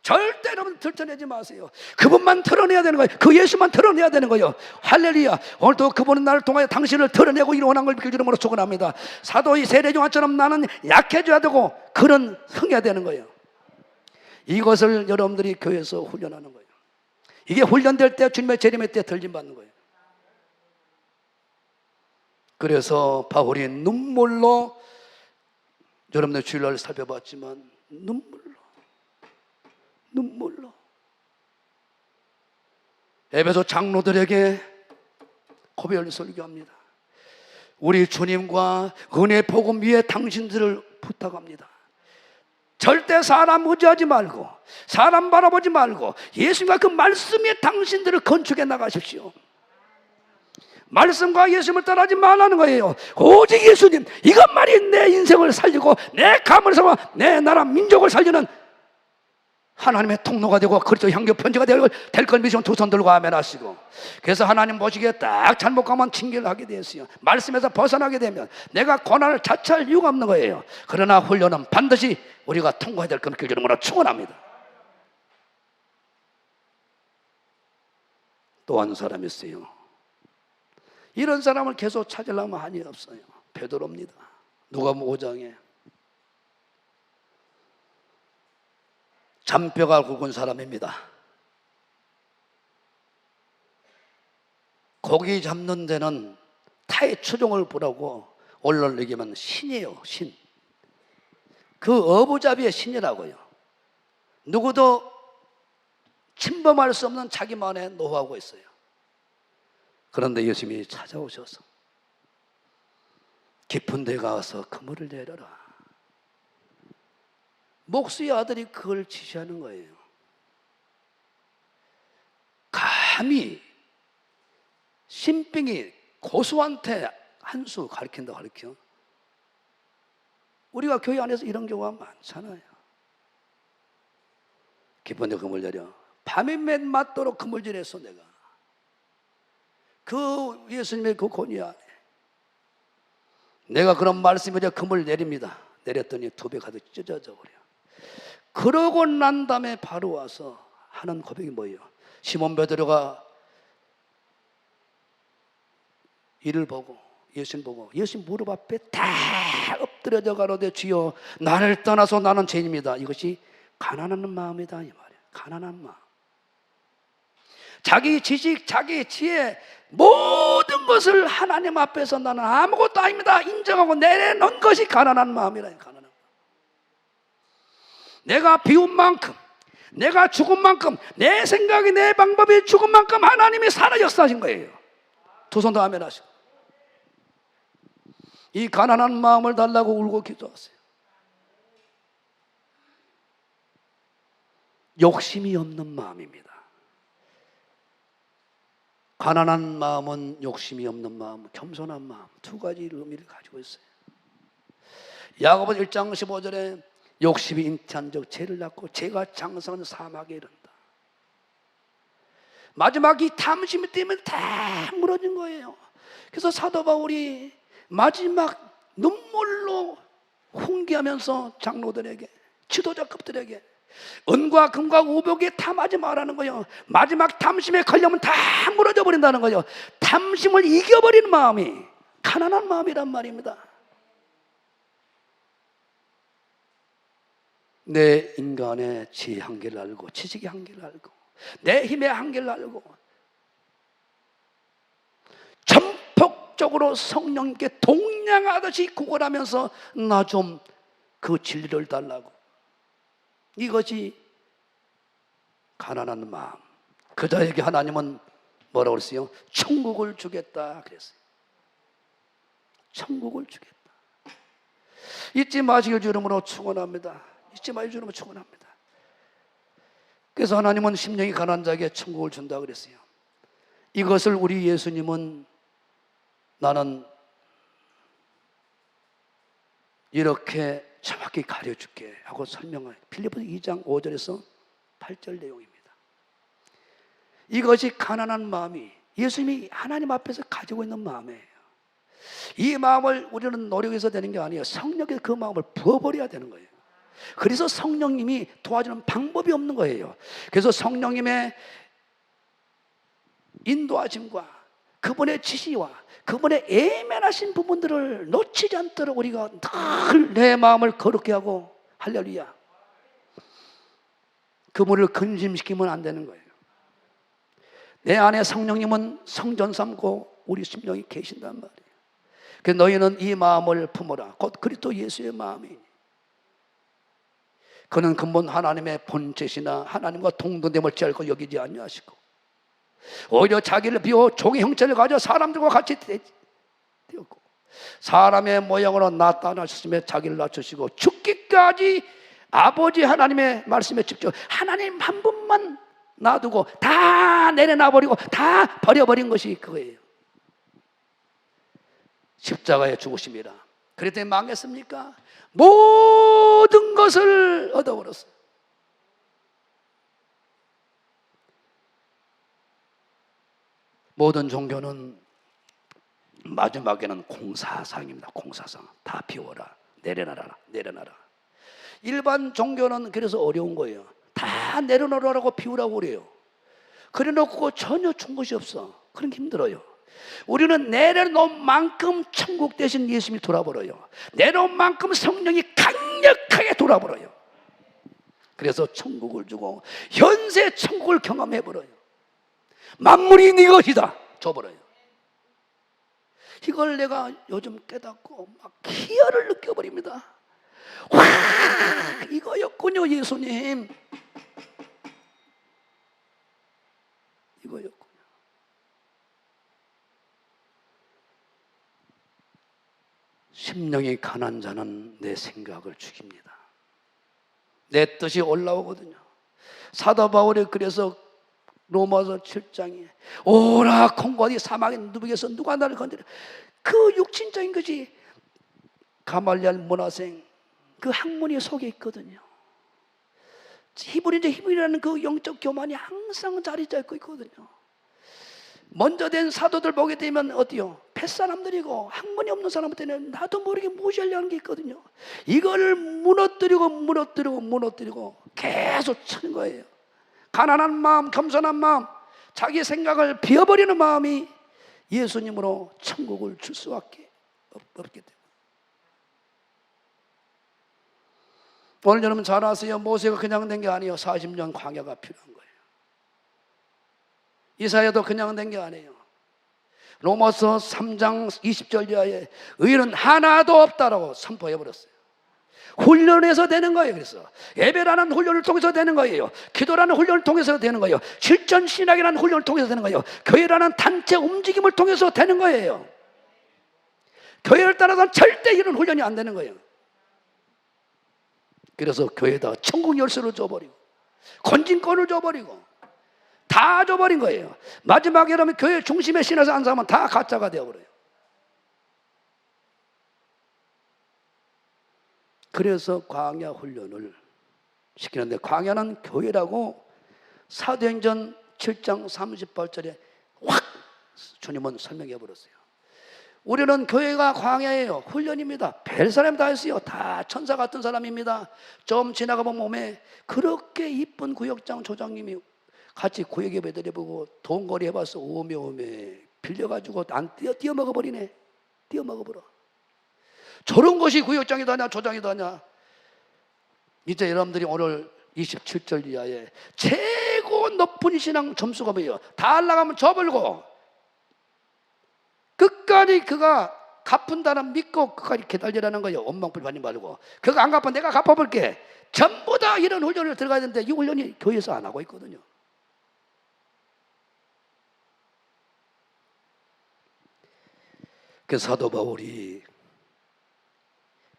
[SPEAKER 1] 절대 여러분 들춰내지 마세요. 그분만 드러내야 되는 거예요. 그 예수만 드러내야 되는 거예요. 할렐루야. 오늘도 그분은 나를 통하여 당신을 드러내고 이루어난 걸 믿길 이름으로 축원합니다. 사도의 세례요한처럼 나는 약해져야 되고 그런 성해야 되는 거예요. 이것을 여러분들이 교회에서 훈련하는 거예요. 이게 훈련될 때 주님의 재림의 때 덜림받는 거예요. 그래서 바울이 눈물로, 여러분들 주일날 살펴봤지만 눈물로 에베소 장로들에게 고백을 설교합니다. 우리 주님과 은혜 복음 위에 당신들을 부탁합니다. 절대 사람 의지하지 말고 사람 바라보지 말고 예수님과 그 말씀에 당신들을 건축해 나가십시오. 말씀과 예수님을 따라하지 말라는 거예요. 오직 예수님, 이것만이 내 인생을 살리고 내 가문을 살고 내 나라 민족을 살리는 하나님의 통로가 되고 그리스도 향교 편지가 될 걸 믿으시면 두 손 들고 아멘 하시고, 그래서 하나님 보시기에 딱 잘못 가면 징계를 하게 되었어요. 말씀에서 벗어나게 되면 내가 고난을 자처할 이유가 없는 거예요. 그러나 훈련은 반드시 우리가 통과해야 될 걸 믿길 이름으로 축원합니다. 또 한 사람이 있어요. 이런 사람을 계속 찾으려면 한이 없어요. 베드로입니다. 누가복음 5장에 잔뼈가 굵은 사람입니다. 고기 잡는 데는 타의 추종을 보라고 오늘날 얘기하면 신이에요. 신. 그 어부잡이의 신이라고요. 누구도 침범할 수 없는 자기만의 노하우가 있어요. 그런데 예수님이 찾아오셔서 깊은 데 가서 그물을 내려라. 목수의 아들이 그걸 지시하는 거예요. 감히 신빙이 고수한테 한 수 가르친다 가르쳐. 우리가 교회 안에서 이런 경우가 많잖아요. 깊은 데 그물 내려. 밤이 맨 맞도록 그물질했어. 내가 그 예수님의 그 권위 안에 내가 그런 말씀이라 그물 내립니다. 내렸더니 두 배 가득 찢어져 버려. 그러고 난 다음에 바로 와서 하는 고백이 뭐예요? 시몬 베드로가 이를 보고 예수님 보고 예수님 무릎 앞에 다 엎드려져 가로되 주여 나를 떠나서 나는 죄인입니다. 이것이 가난한 마음이다 이 말이에요. 가난한 마음. 자기 지식, 자기 지혜 모든 것을 하나님 앞에서 나는 아무것도 아닙니다 인정하고 내려놓은 것이 가난한 마음이라. 가난한 마음. 내가 비운 만큼, 내가 죽은 만큼, 내 생각이 내 방법이 죽은 만큼 하나님이 살아 역사하신 거예요. 두 손 다 아멘 하시고 이 가난한 마음을 달라고 울고 기도하세요. 욕심이 없는 마음입니다. 가난한 마음은 욕심이 없는 마음, 겸손한 마음, 두 가지 의미를 가지고 있어요. 야고보 1장 15절에 욕심이 잉태한 적 죄를 낳고 죄가 장성한 사막에 이른다. 마지막 이 탐심 때문에 다 무너진 거예요. 그래서 사도 바울이 마지막 눈물로 훈계하면서 장로들에게, 지도자급들에게 은과 금과 우복에 탐하지 말라는 거예요. 마지막 탐심에 걸려면 다 무너져 버린다는 거예요. 탐심을 이겨버리는 마음이 가난한 마음이란 말입니다. 내 인간의 지혜의 한계를 알고 지식의 한계를 알고 내 힘의 한계를 알고 적극적으로 성령님께 동냥하듯이 구걸하면서 나 좀 그 진리를 달라고. 이것이 가난한 마음. 그자에게 하나님은 뭐라고 그랬어요? 천국을 주겠다 그랬어요. 천국을 주겠다. 잊지 마시길 주름으로 축원합니다. 잊지 마시길 주름으로 축원합니다. 그래서 하나님은 심령이 가난한 자에게 천국을 준다 그랬어요. 이것을 우리 예수님은 나는 이렇게 정확히 가르쳐줄게 하고 설명을 빌립보서 2장 5절에서 8절 내용입니다. 이것이 가난한 마음이 예수님이 하나님 앞에서 가지고 있는 마음이에요. 이 마음을 우리는 노력해서 되는 게 아니에요. 성령에 그 마음을 부어버려야 되는 거예요. 그래서 성령님이 도와주는 방법이 없는 거예요. 그래서 성령님의 인도하심과 그분의 지시와 그분의 애매하신 부분들을 놓치지 않도록 우리가 늘 내 마음을 거룩게 하고 할렐루야 그분을 근심시키면 안 되는 거예요. 내 안에 성령님은 성전 삼고 우리 심령이 계신단 말이에요. 그래서 너희는 이 마음을 품어라. 곧 그리스도 예수의 마음이니 그는 근본 하나님의 본체시나 하나님과 동등됨을 지알고 여기지 아니하시고 오히려 자기를 비워 종의 형체를 가져 사람들과 같이 되었고 사람의 모양으로 나타나셨으며 자기를 낮추시고 죽기까지 아버지 하나님의 말씀에 집중. 하나님 한 분만 놔두고 다 내려놔버리고 다 버려버린 것이 그거예요. 십자가의 죽으심이라. 그랬더니 망했습니까? 모든 것을 얻어버렸어요. 모든 종교는 마지막에는 공사상입니다. 공사상. 다 비워라. 내려놔라. 내려놔라. 일반 종교는 그래서 어려운 거예요. 다 내려놓으라고 비우라고 그래요. 그래놓고 전혀 준 것이 없어. 그런 게 힘들어요. 우리는 내려놓은 만큼 천국 대신 예수님이 돌아버려요. 내려놓은 만큼 성령이 강력하게 돌아버려요. 그래서 천국을 주고 현세 천국을 경험해버려요. 만물이 네 것이다 줘버려요. 이걸 내가 요즘 깨닫고 막 희열을 느껴버립니다. 와, 이거였군요 예수님. 이거였군요. 심령이 가난 자는 내 생각을 죽입니다. 내 뜻이 올라오거든요. 사도 바울이 그래서 로마서 7장에 오라 콩고디 사막의 누룩에서 누가 나를 건드려. 그 육신적인 것이 가말리엘 문화생 그 학문이 속에 있거든요. 히브리라는 그 영적 교만이 항상 자리 잡고 있거든요. 먼저 된 사도들 보게 되면 어때요? 펫사람들이고 학문이 없는 사람한테는 나도 모르게 무시하려는 게 있거든요. 이걸 무너뜨리고 계속 치는 거예요. 가난한 마음, 겸손한 마음, 자기 생각을 비워버리는 마음이 예수님으로 천국을 줄 수밖에 없기 때문에. 오늘 여러분 잘 아세요. 모세가 그냥 된 게 아니에요. 40년 광야가 필요한 거예요. 이사야도 그냥 된 게 아니에요. 로마서 3장 20절 이하에 의인은 하나도 없다라고 선포해버렸어요. 훈련해서 되는 거예요. 그래서 예배라는 훈련을 통해서 되는 거예요. 기도라는 훈련을 통해서 되는 거예요. 실전 신학이라는 훈련을 통해서 되는 거예요. 교회라는 단체 움직임을 통해서 되는 거예요. 교회를 따라서는 절대 이런 훈련이 안 되는 거예요. 그래서 교회에다 천국 열쇠를 줘버리고 건진권을 줘버리고 다 줘버린 거예요. 마지막에 그러면 교회 중심에 신어서 안 사면 다 가짜가 되어버려요. 그래서 광야 훈련을 시키는데 광야는 교회라고 사도행전 7장 38절에 확 주님은 설명해 버렸어요. 우리는 교회가 광야예요. 훈련입니다. 별 사람이 다 있어요. 다 천사 같은 사람입니다. 좀 지나가면 몸에 그렇게 이쁜 구역장 조장님이 같이 구역 예배 드려보고 돈거리 해봐서 오메 빌려가지고 안 띄어먹어버리네. 띄어먹어버려. 저런 것이 구역장이다 하냐 조장이다 하냐. 이제 여러분들이 오늘 27절 이하에 최고 높은 신앙 점수가 뭐예요? 다 올라가면 저버리고 끝까지 끝까지 그가 갚은다는 믿고 끝까지 기다리라는 거예요. 원망불 받지 말고. 그가 안 갚아 내가 갚아볼게. 전부 다 이런 훈련을 들어가야 되는데 이 훈련이 교회에서 안 하고 있거든요. 그 사도 바울이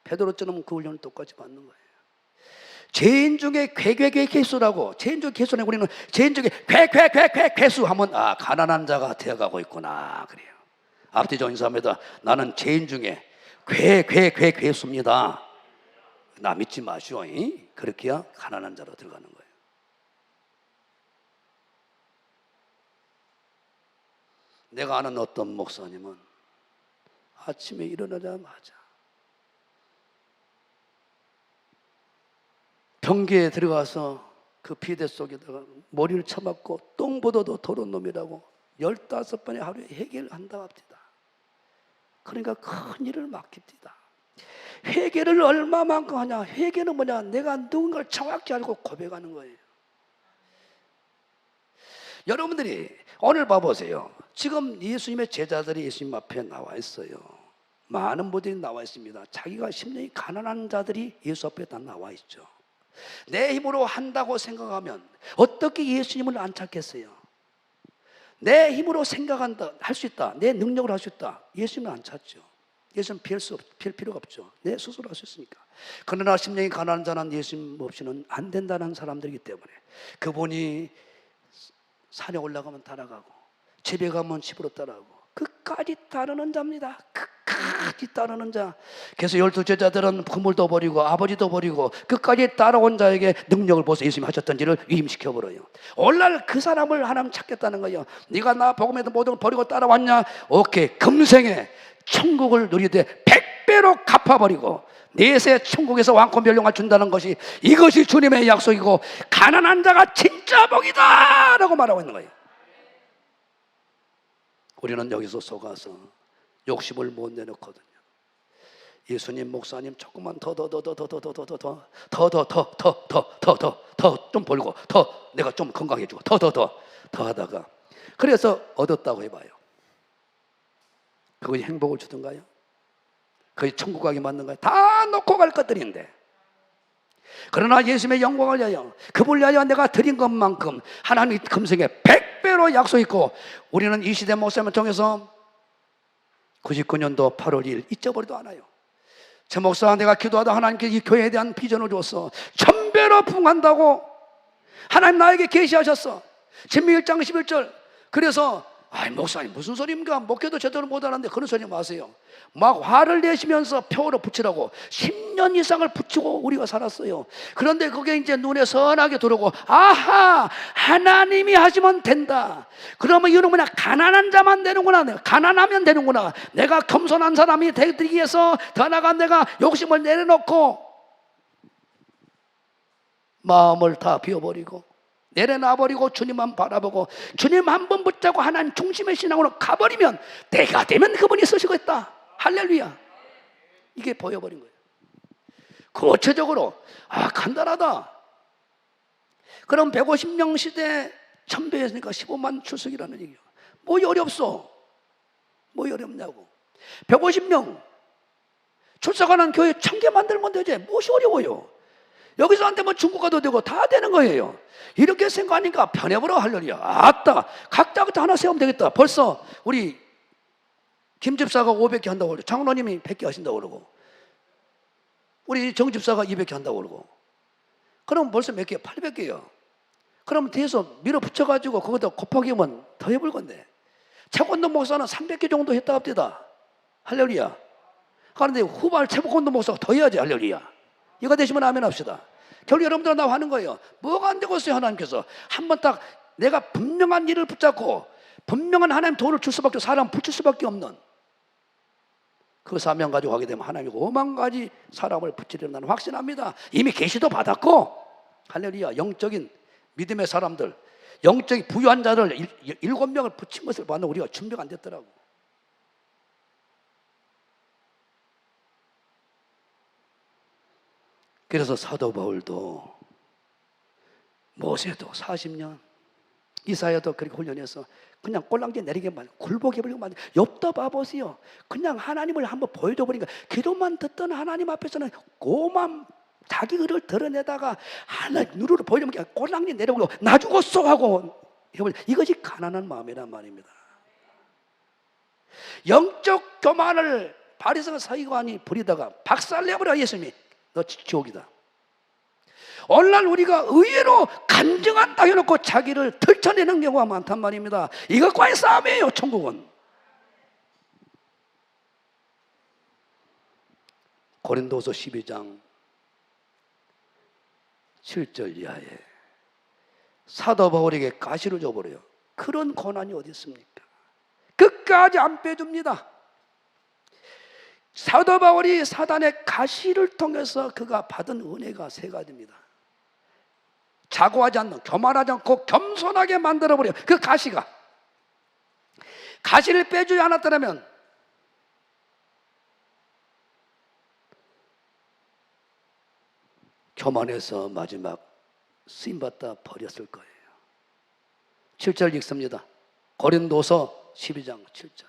[SPEAKER 1] 베드로처럼 그 훈련을 똑같이 받는 거예요. 죄인 중에 괴수라고. 죄인 중에 괴수는 우리는 죄인 중에 괴수 하면 아 가난한 자가 되어가고 있구나 그래요. 앞뒤로 인사합니다. 나는 죄인 중에 괴수입니다. 나 믿지 마시오. 그렇게 해야 가난한 자로 들어가는 거예요. 내가 아는 어떤 목사님은 아침에 일어나자마자 변기에 들어가서 그 비대 속에다가 머리를 쳐박고 똥보다도 더러운 놈이라고 15번의 하루에 회개를 한다고 합니다. 그러니까 큰 일을 맡깁니다. 회개를 얼마만큼 하냐? 회개는 뭐냐? 내가 누군가를 정확히 알고 고백하는 거예요. 여러분들이 오늘 봐보세요. 지금 예수님의 제자들이 예수님 앞에 나와 있어요. 많은 분들이 나와 있습니다. 자기가 심령이 가난한 자들이 예수 앞에 다 나와 있죠. 내 힘으로 한다고 생각하면 어떻게 예수님을 안 찾겠어요? 내 힘으로 생각한다, 할 수 있다, 내 능력으로 할 수 있다, 예수님은 안 찾죠. 예수님은 필 필요가 없죠. 내 스스로 할 수 있으니까. 그러나 심령이 가난한 자는 예수님 없이는 안 된다는 사람들이기 때문에 그분이 산에 올라가면 따라가고 집에 가면 집으로 따라가고 끝까지 따르는 자입니다. 끝까지 따르는 자. 그래서 12 제자들은 부모도 버리고 아버지도 버리고 끝까지 따라온 자에게 능력을 보서 예수님이 하셨던 일을 위임시켜버려요. 오늘날 그 사람을 하나님 찾겠다는 거예요. 네가 나 복음에도 모든 걸 버리고 따라왔냐? 오케이. 금생에 천국을 누리되 100배로 갚아버리고 내세 천국에서 왕권변령을 준다는 것이 이것이 주님의 약속이고 가난한 자가 진짜 복이다 라고 말하고 있는 거예요. 우리는 여기서 속아서 욕심을 못 내놓거든요. 예수님 목사님 조금만 더 좀 벌고 더 내가 좀 건강해지고 더 하다가 그래서 얻었다고 해봐요. 그것이 행복을 주던가요? 그것이 천국 가기 맞는가요? 다 놓고 갈 것들인데 그러나 예수님의 영광을 위하여 그분을 위하여 내가 드린 것만큼 하나님이 금생에 100배로 약속했고 우리는 이 시대 목사님을 통해서 99년도 8월 2일 잊어버리도 않아요. 제 목사 내가 기도하다 하나님께 이 교회에 대한 비전을 줬어. 1000배로 부응한다고 하나님 나에게 계시하셨어. 신명기 1장 11절. 그래서 목사님 무슨 소리입니까? 목회도 제대로 못하는데 그런 소리 마세요. 막 화를 내시면서 표로 붙이라고 10년 이상을 붙이고 우리가 살았어요. 그런데 그게 이제 눈에 선하게 들어오고 아하 하나님이 하시면 된다. 그러면 이거는 뭐냐? 가난한 자만 되는구나. 가난하면 되는구나. 내가 겸손한 사람이 되기 위해서 더 나아가 내가 욕심을 내려놓고 마음을 다 비워버리고 내려놔버리고 주님만 바라보고 주님 한 번 붙잡고 하나님 중심의 신앙으로 가버리면 내가 되면 그분이 쓰시겠다. 할렐루야. 이게 보여버린 거예요. 구체적으로 간단하다. 그럼 150명 시대 1000배였으니까 15만 출석이라는 얘기예요. 뭐 어렵소? 뭐 어렵냐고. 150명 출석하는 교회 1000개 만들면 되지. 무엇이 어려워요? 여기서 안 되면 중국 가도 되고 다 되는 거예요. 이렇게 생각하니까 편해버려. 할렐루야. 아따 각자 하나 세우면 되겠다. 벌써 우리 김 집사가 500개 한다고 그러고 장로님이 100개 하신다고 그러고 우리 정 집사가 200개 한다고 그러고 그럼 벌써 몇 개? 800개요. 그럼 뒤에서 밀어붙여가지고 그것도 곱하기 하면 더 해볼 건데 채권도 목사는 300개 정도 했다 합니다. 할렐루야. 그런데 후발 채권도 목사가 더 해야지. 할렐루야. 이거 되시면 아멘 합시다. 결국 여러분들 나와 하는 거예요. 뭐가 안 되고 있어요? 하나님께서 한번 딱 내가 분명한 일을 붙잡고 분명한 하나님 돈을 줄 수밖에 사람 붙일 수밖에 없는 그 사명 가지고 가게 되면 하나님이 5만 가지 사람을 붙이려는 나는 확신합니다. 이미 계시도 받았고 할렐루야. 영적인 믿음의 사람들 영적인 부유한 자를 7명을 붙인 것을 봤는데 우리가 준비가 안 됐더라고. 그래서 사도 바울도 모세도 40년 이사야도 그렇게 훈련해서 그냥 꼴랑지 내리게만, 굴복해 버리고만. 욥도 봐보세요. 그냥 하나님을 한번 보여줘 버리니까 기도만 듣던 하나님 앞에서는 고만 자기 의를 드러내다가 하나님 눈으로 보이려면 그냥 꼴랑지 내려버리고 나 죽었어 하고 해버려. 이것이 가난한 마음이란 말입니다. 영적 교만을 바리새인 서기관이 부리다가 박살내버려. 예수님이 너 지옥이다. 오늘날 우리가 의외로 간증한다 해놓고 자기를 털쳐내는 경우가 많단 말입니다. 이것과의 싸움이에요. 천국은. 고린도서 12장 7절 이하에 사도 바울에게 가시를 줘버려요. 그런 고난이 어디 있습니까? 끝까지 안 빼줍니다. 사도 바울이 사단의 가시를 통해서 그가 받은 은혜가 세 가지입니다. 자고하지 않는, 교만하지 않고 겸손하게 만들어버려요. 그 가시가. 가시를 빼주지 않았더라면 교만해서 마지막 쓰임받다 버렸을 거예요. 7절 읽습니다. 고린도서 12장 7절.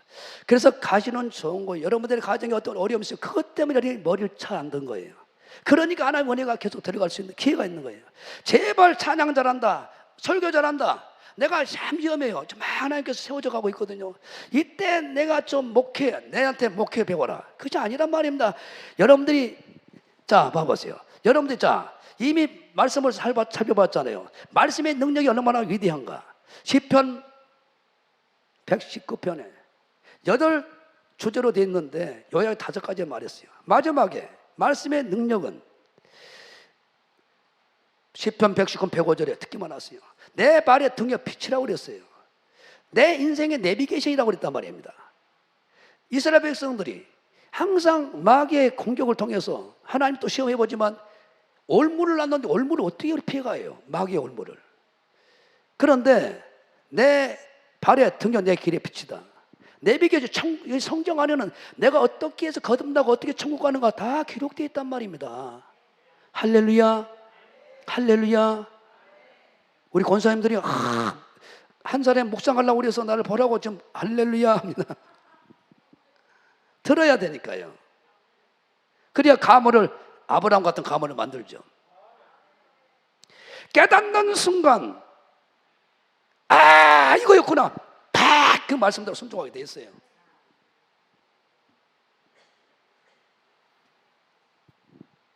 [SPEAKER 1] 그래서 가시는 좋은 거예요. 여러분들의 가정에 어떤 어려움이 있어요. 그것 때문에 머리를 차 안 든 거예요. 그러니까 하나님의 은혜가 계속 들어갈 수 있는 기회가 있는 거예요. 제발 찬양 잘한다, 설교 잘한다, 내가 참 위험해요, 좀 하나님께서 세워져 가고 있거든요. 이때 내가 좀 내한테 목회 배워라. 그게 아니란 말입니다. 여러분들이 자 봐보세요. 여러분들이 자 이미 말씀을 살펴봤잖아요. 말씀의 능력이 얼마나 위대한가. 시편 119편에 8주제로 되어 있는데 요약 5가지 말했어요. 마지막에 말씀의 능력은 시편 119편 105절에 듣기만 하세요. 내 발의 등에 빛이라고 그랬어요. 내 인생의 내비게이션이라고 그랬단 말입니다. 이스라엘 백성들이 항상 마귀의 공격을 통해서 하나님 또 시험해보지만 올무를 낳는데 올무를 어떻게 피해가요? 마귀의 올무를. 그런데 내 발의 등에 내 길의 빛이다. 내비게이션 성경 안에는 내가 어떻게 해서 거듭나고 어떻게 천국 가는가 다 기록되어 있단 말입니다. 할렐루야, 할렐루야. 우리 권사님들이 한 살에 묵상하려고 그래서 나를 보라고 좀 할렐루야 합니다. 들어야 되니까요. 그래야 아브라함 같은 가문을 만들죠. 깨닫는 순간 이거였구나. 딱 그 말씀대로 순종하게 돼 있어요.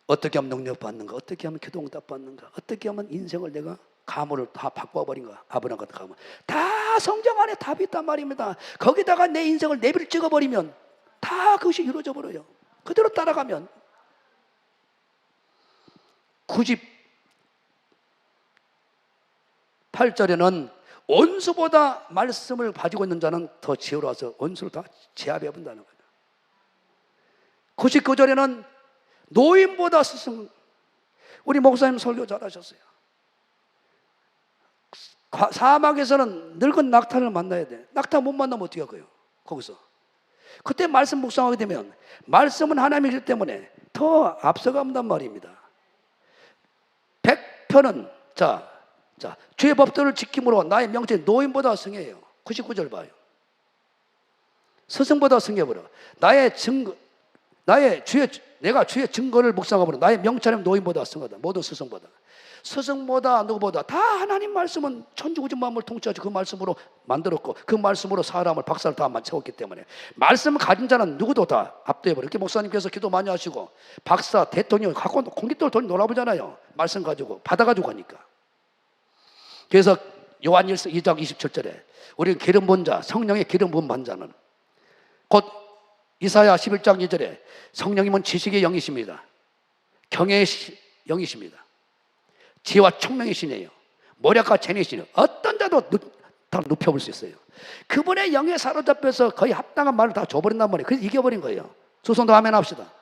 [SPEAKER 1] 어떻게 하면 능력 받는가? 어떻게 하면 기도응답 받는가? 어떻게 하면 인생을 내가 가문을 다 바꿔버린가? 아브라함 같은 가문. 다 성경 안에 답이 있단 말입니다. 거기다가 내 인생을 내비를 찍어버리면 다 그것이 이루어져 버려요. 그대로 따라가면 98절에는 원수보다 말씀을 가지고 있는 자는 더 지혜로워서 원수를 다 제압해 본다는 거예요. 99절에는 노인보다 스승. 우리 목사님 설교 잘하셨어요. 사막에서는 늙은 낙타를 만나야 돼. 낙타 못 만나면 어떻게 할 거예요? 거기서 그때 말씀 묵상하게 되면 말씀은 하나님이기 때문에 더 앞서간단 말입니다. 100편은 주의 법도를 지킴으로 나의 명철이 노인보다 승해요. 99절 봐요. 스승보다 승해버려. 내가 주의 증거를 묵상하므로 나의 명철은 노인보다 승하다. 모든 스승보다. 스승보다 누구보다 다 하나님 말씀은 천지우주 만물을 통치하지 그 말씀으로 만들었고 그 말씀으로 사람을 박사를 다 채웠기 때문에 말씀을 가진 자는 누구도 다 압도해버려. 이렇게 목사님께서 기도 많이 하시고 박사, 대통령 갖고 공깃돌 돌 놀아보잖아요. 말씀 가지고 받아가지고 가니까. 그래서 요한일서 2장 27절에 우리는 기름 부은 자, 성령의 기름 부은 자는 곧 이사야 11장 2절에 성령님은 지식의 영이십니다. 경외의 영이십니다. 지혜와 총명의 신이에요. 모략과 재능의 신이에요. 어떤 자도 다 눕혀볼 수 있어요. 그분의 영에 사로잡혀서 거의 합당한 말을 다 줘버린단 말이에요. 그래서 이겨버린 거예요. 조선도 아멘 합시다.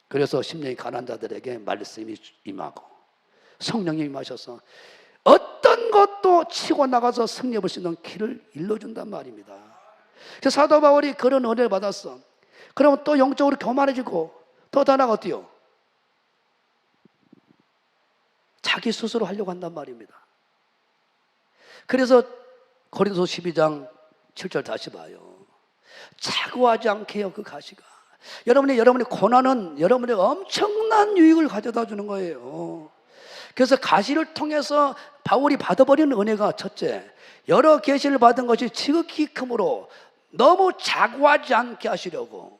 [SPEAKER 1] 그래서 심령이 가난한 자들에게 말씀이 임하고 성령이 임하셔서 어떤 것도 치고 나가서 승리해 볼 수 있는 길을 일러준단 말입니다. 그래서 사도 바울이 그런 은혜를 받았어. 그러면 또 영적으로 교만해지고 더 나아가 어때요? 자기 스스로 하려고 한단 말입니다. 그래서 고린도서 12장 7절 다시 봐요. 자고하지 않게 해요, 그 가시가. 여러분의 고난은 여러분의 엄청난 유익을 가져다 주는 거예요. 그래서 가시를 통해서 바울이 받아버리는 은혜가 첫째, 여러 계시를 받은 것이 지극히 크므로 너무 자고하지 않게 하시려고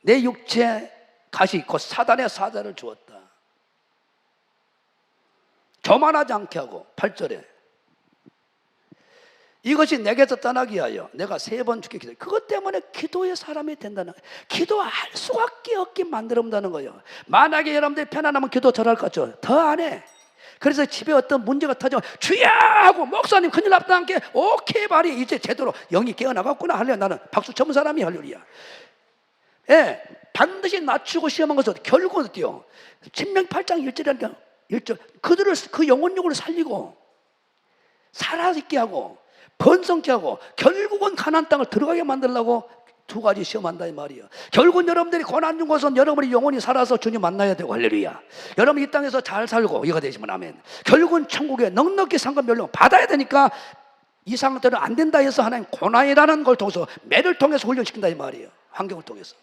[SPEAKER 1] 내 육체 가시, 곧 사단의 사자를 주었다. 교만하지 않게 하고 8절에 이것이 내게서 떠나기 위하여 내가 3번 주께 기도해. 그것 때문에 기도의 사람이 된다는 거예요. 기도할 수밖에 없게 만들어본다는 거예요. 만약에 여러분들이 편안하면 기도 잘할 것 같죠? 더 안 해. 그래서 집에 어떤 문제가 터지면 주야 하고 목사님 큰일 났다 함께 오케이 말이 이제 제대로 영이 깨어나갔구나 할렐루야. 나는 박수 쳐본 사람이 할렐루야. 예, 반드시 낮추고 시험한 것은 결국은 어때요? 신명 8장 1절이라니까 1절 그들을 그 영혼력을 살리고 살아있게 하고 번성케 하고 결국은 가나안 땅을 들어가게 만들려고 2가지 시험한다 이 말이에요. 결국은 여러분들이 고난 중 것은 여러분의 영혼이 살아서 주님 만나야 되고 할렐루야. 여러분 이 땅에서 잘 살고 이거 되시면 아멘. 결국은 천국에 넉넉히 상급 멸령 받아야 되니까 이 상태는 안 된다 해서 하나님 고난이라는 걸 통해서 매를 통해서 훈련시킨다 이 말이에요. 환경을 통해서.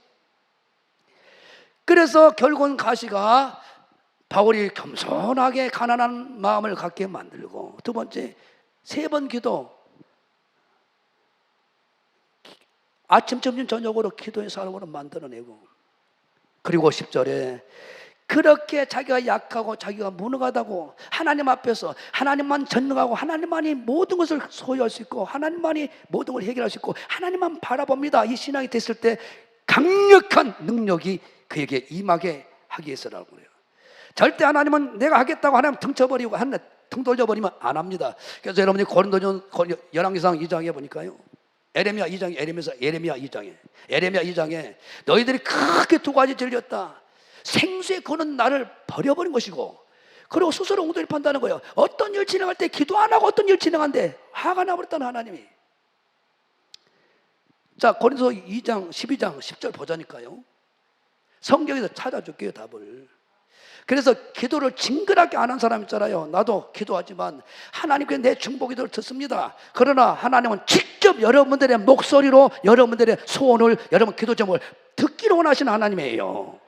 [SPEAKER 1] 그래서 결국은 가시가 바울이 겸손하게 가난한 마음을 갖게 만들고, 두 번째 3번 기도, 아침 점심 저녁으로 기도의 사람으로 만들어내고, 그리고 10절에 그렇게 자기가 약하고 자기가 무능하다고 하나님 앞에서 하나님만 전능하고 하나님만이 모든 것을 소유할 수 있고 하나님만이 모든 걸 해결할 수 있고 하나님만 바라봅니다. 이 신앙이 됐을 때 강력한 능력이 그에게 임하게 하기 위해서라고 그래요. 절대 하나님은 내가 하겠다고 하나님 등 쳐버리고 등 돌려버리면 안 합니다. 그래서 여러분이 고린도전 열왕기상 2장에 보니까요, 에레미야 2장에 너희들이 크게 2가지 질렸다. 생수에 거는 나를 버려버린 것이고, 그리고 스스로 웅덩이를 판다는 거예요. 어떤 일 진행할 때 기도 안 하고 어떤 일 진행한데 화가 나버렸다는 하나님이. 자, 고린도서 2장 12장 10절 보자니까요. 성경에서 찾아줄게요, 답을. 그래서 기도를 징그럽게 안 한 사람 있잖아요. 나도 기도하지만 하나님께 내 중보기도를 듣습니다. 그러나 하나님은 직접 여러분들의 목소리로 여러분들의 소원을, 여러분 기도 제목을 듣기를 원하시는 하나님이에요.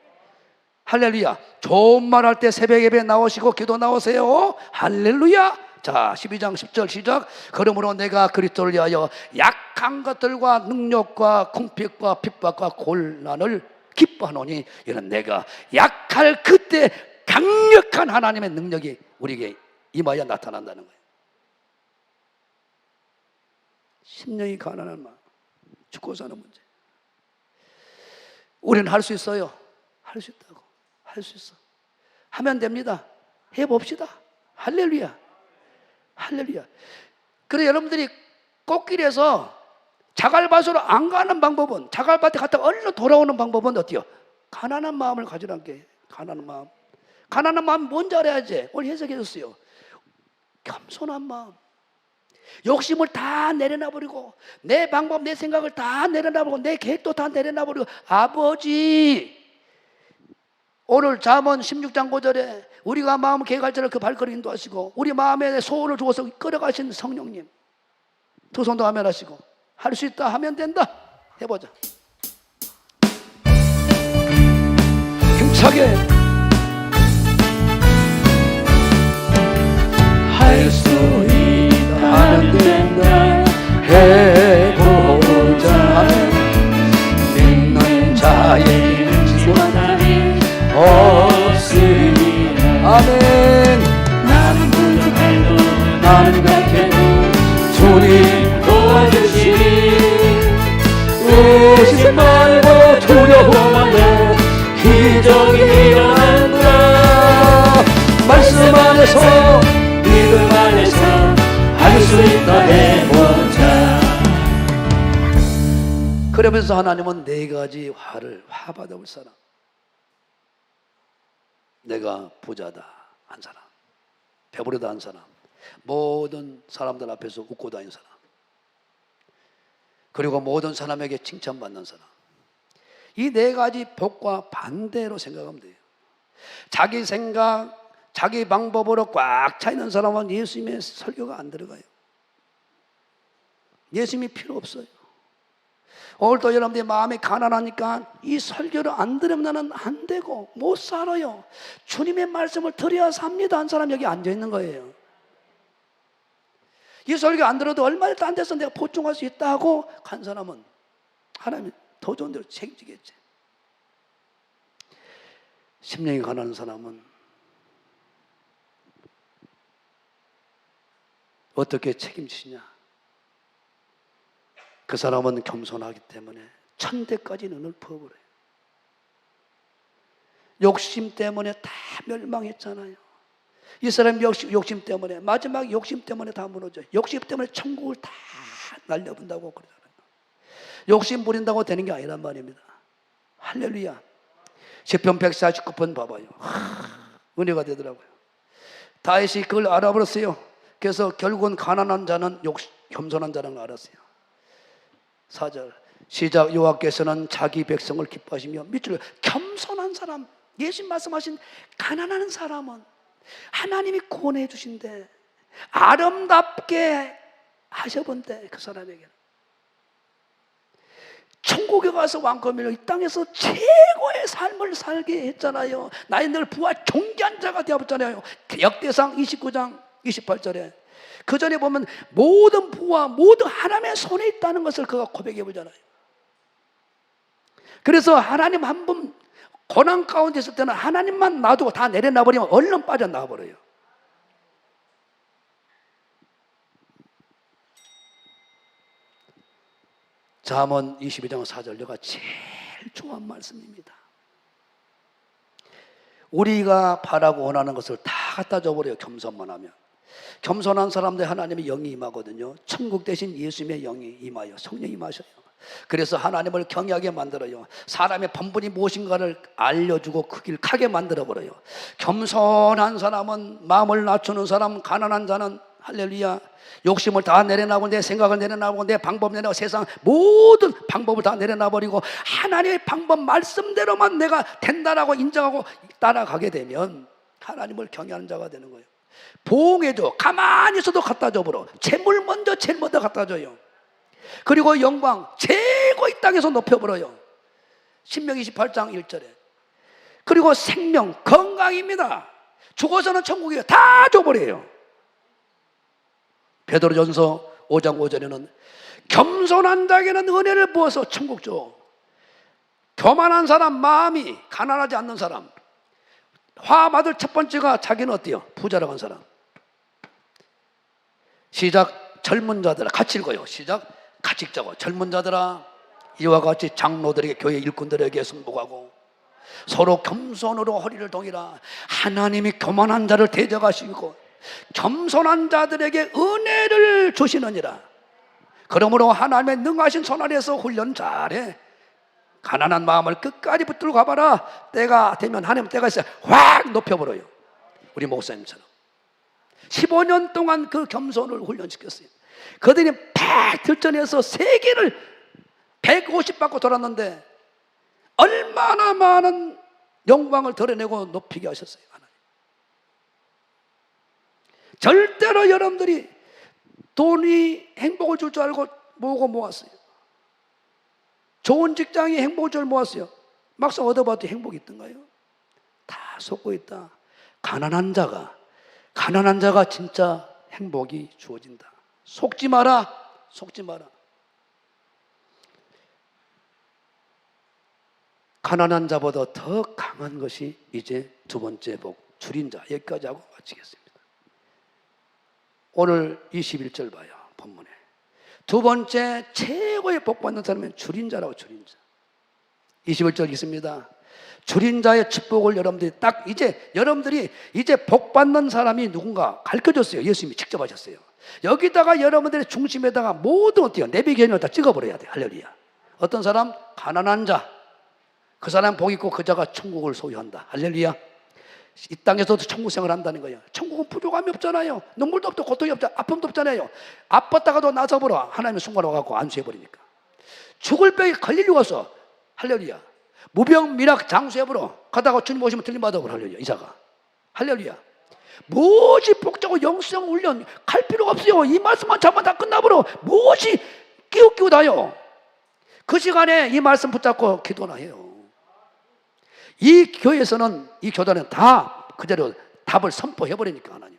[SPEAKER 1] 할렐루야. 좋은 말 할 때 새벽 예배 나오시고 기도 나오세요. 할렐루야. 자, 12장 10절 시작. 그러므로 내가 그리스도를 위하여 약한 것들과 능력과 궁핍과 핍박과 곤란을 기뻐하노니 이는 내가 약할 그때 강력한 하나님의 능력이 우리에게 임하여 나타난다는 거예요. 심령이 가난한 마음, 죽고 사는 문제. 우리는 할 수 있어요. 할 수 있다고. 할 수 있어. 하면 됩니다. 해봅시다. 할렐루야. 할렐루야. 그래, 여러분들이 꽃길에서 자갈밭으로 안 가는 방법은, 자갈밭에 갔다가 얼른 돌아오는 방법은 어때요? 가난한 마음을 가지라는 게. 가난한 마음. 가난한 마음 뭔지 알아야지. 오늘 해석해 줬어요. 겸손한 마음. 욕심을 다 내려놔버리고, 내 방법, 내 생각을 다 내려놔버리고, 내 계획도 다 내려놔버리고, 아버지, 오늘 잠언 16장 9절에 우리가 마음 계획할 때를 그 발걸음 인도하시고, 우리 마음에 소원을 주어서 끌어가신 성령님, 두 손도 아멘 하시고, 할 수 있다 하면 된다. 해보자. 힘차게
[SPEAKER 2] 할 수 있다 하면 된다.
[SPEAKER 1] 해보자. 믿는 자에게는 지원함이 없으리라. 아멘.
[SPEAKER 2] 나는 부족해도
[SPEAKER 1] 나는 약해도 주님
[SPEAKER 2] 도와주시니
[SPEAKER 1] 의심 말고 두려워 말고
[SPEAKER 2] 기적이 일어난다.
[SPEAKER 1] 말씀 안에서
[SPEAKER 2] 믿음 안에서 할 수 있다. 해보자.
[SPEAKER 1] 그러면서 하나님은 4가지 화 받아볼 사람, 내가 부자다 한 사람, 배부르다 한 사람, 모든 사람들 앞에서 웃고 다니는 사람, 그리고 모든 사람에게 칭찬받는 사람. 이 4가지 복과 반대로 생각하면 돼요. 자기 생각, 자기 방법으로 꽉 차 있는 사람은 예수님의 설교가 안 들어가요. 예수님이 필요 없어요. 오늘도 여러분들의 마음이 가난하니까 이 설교를 안 들으면 안 되고 못 살아요. 주님의 말씀을 들어야 삽니다. 한 사람 여기 앉아 있는 거예요. 이 설교 안 들어도 얼마나 딴 데서 내가 보충할 수 있다고 간 사람은 하나님이 더 좋은 대로 책임지겠지. 심령이 가난한 사람은 어떻게 책임지시냐? 그 사람은 겸손하기 때문에 천대까지 눈을 퍼버려요. 욕심 때문에 다 멸망했잖아요. 이 사람이 욕심 때문에, 마지막 욕심 때문에 다 무너져요. 욕심 때문에 천국을 다 날려본다고 그러잖아요. 욕심 부린다고 되는 게 아니란 말입니다. 할렐루야. 시편 149편 봐봐요. 은혜가 되더라고요. 다윗이 그걸 알아버렸어요. 그래서 결국은 가난한 자는 겸손한 자라는 걸 알았어요. 4절 시작. 여호와께서는 자기 백성을 기뻐하시며 밑줄 겸손한 사람, 예수님 말씀하신 가난한 사람은 하나님이 구원해 주신대, 아름답게 하셔본대. 그 사람에게는 천국에 가서 왕권을 이 땅에서 최고의 삶을 살게 했잖아요. 나의 늘 부와 존귀한 자가 되어봤잖아요. 역대상 29장 28절에 그 전에 보면 모든 부와 모든 하나님의 손에 있다는 것을 그가 고백해 보잖아요. 그래서 하나님 한 분 고난 가운데 있을 때는 하나님만 놔두고 다 내려놔버리면 얼른 빠져나와버려요. 잠언 22장 4절가 제일 좋아하는 말씀입니다. 우리가 바라고 원하는 것을 다 갖다 줘버려요. 겸손만 하면. 겸손한 사람들 하나님의 영이 임하거든요. 천국 대신 예수님의 영이 임하여 성령이 임하셔요. 그래서 하나님을 경외하게 만들어요. 사람의 본분이 무엇인가를 알려주고 그 길 가게 만들어버려요. 겸손한 사람은, 마음을 낮추는 사람, 가난한 자는 할렐루야, 욕심을 다 내려놔고 내 생각을 내려놔고 내 방법을 내려놔고 세상 모든 방법을 다 내려놔버리고 하나님의 방법 말씀대로만 내가 된다라고 인정하고 따라가게 되면 하나님을 경외하는 자가 되는 거예요. 보응해줘. 가만히 있어도 갖다 줘버려. 재물 먼저 제일 먼저 갖다 줘요. 그리고 영광 최고 이 땅에서 높여버려요. 신명기 28장 1절에. 그리고 생명, 건강입니다. 죽어서는 천국이에요. 다 줘버려요. 베드로전서 5장 5절에는 겸손한 자에게는 은혜를 부어서 천국 줘. 교만한 사람, 마음이 가난하지 않는 사람, 화 받을 첫 번째가 자기는 어때요? 부자라고 한 사람. 시작. 젊은 자들아, 같이 읽어요. 시작. 같이 읽자고. 젊은 자들아, 이와 같이 장로들에게, 교회 일꾼들에게 순복하고 서로 겸손으로 허리를 동이라. 하나님이 교만한 자를 대적하시고 겸손한 자들에게 은혜를 주시느니라. 그러므로 하나님의 능하신 손 아래에서 훈련 잘해. 가난한 마음을 끝까지 붙들고 가봐라. 때가 되면 하나님 때가 있어요. 확 높여버려요. 우리 목사님처럼 15년 동안 그 겸손을 훈련시켰어요. 그들이 팍 들전해서 세계를 150 받고 돌았는데 얼마나 많은 영광을 드러내고 높이게 하셨어요. 하나님. 절대로 여러분들이 돈이 행복을 줄 줄 알고 모았어요. 좋은 직장이 행복을 줄 모았어요. 막상 얻어봐도 행복이 있던가요? 다 속고 있다. 가난한 자가 진짜 행복이 주어진다. 속지 마라. 속지 마라. 가난한 자보다 더 강한 것이 이제 두 번째 복, 줄인 자. 여기까지 하고 마치겠습니다. 오늘 21절 봐요. 본문에 두 번째 최고의 복 받는 사람은 줄인 자라고. 줄인 자. 21절 있습니다. 줄인 자의 축복을 여러분들이 딱 여러분들이 이제 복 받는 사람이 누군가 가르쳐줬어요. 예수님이 직접 하셨어요. 여기다가 여러분들의 중심에다가 모든 어때요? 내비게이션을 다 찍어버려야 돼요. 할렐루야. 어떤 사람? 가난한 자. 그 사람 복 있고 그 자가 천국을 소유한다. 할렐루야. 이 땅에서도 천국 생활을 한다는 거예요. 천국은 부족함이 없잖아요. 눈물도 없고 고통이 없잖아요. 아픔도 없잖아요. 아팠다가도 나서버려. 하나님의 순간 와갖고 안수해버리니까. 죽을 병에 걸릴 리가 없어. 할렐루야. 무병미락 장수해버려. 가다가 주님 오시면 들림받아버려. 할렐루야. 이사가. 할렐루야. 무엇이 복잡하고 영성 훈련 갈 필요가 없어요. 이 말씀만 잡으면 다 끝나버려. 무엇이 끼우끼우 다요. 그 시간에 이 말씀 붙잡고 기도나 해요. 이 교회에서는, 이 교단은 다 그대로 답을 선포해버리니까 하나님.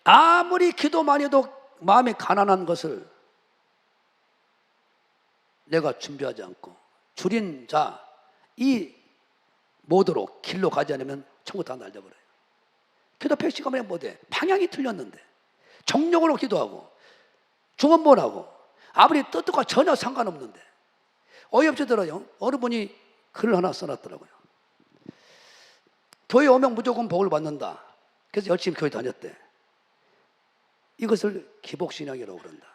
[SPEAKER 1] 아무리 기도만 해도 마음이 가난한 것을 내가 준비하지 않고 줄인 자, 이 모드로 길로 가지 않으면 천국 다 날려버려요. 기도 100시간 만에 못해. 방향이 틀렸는데 정력으로 기도하고 중언부언하고 아무리 뜻과 전혀 상관없는데 어이없이 들어요. 어느 분이 글을 하나 써놨더라고요. 교회 오면 무조건 복을 받는다. 그래서 열심히 교회 다녔대. 이것을 기복신앙이라고 그런다.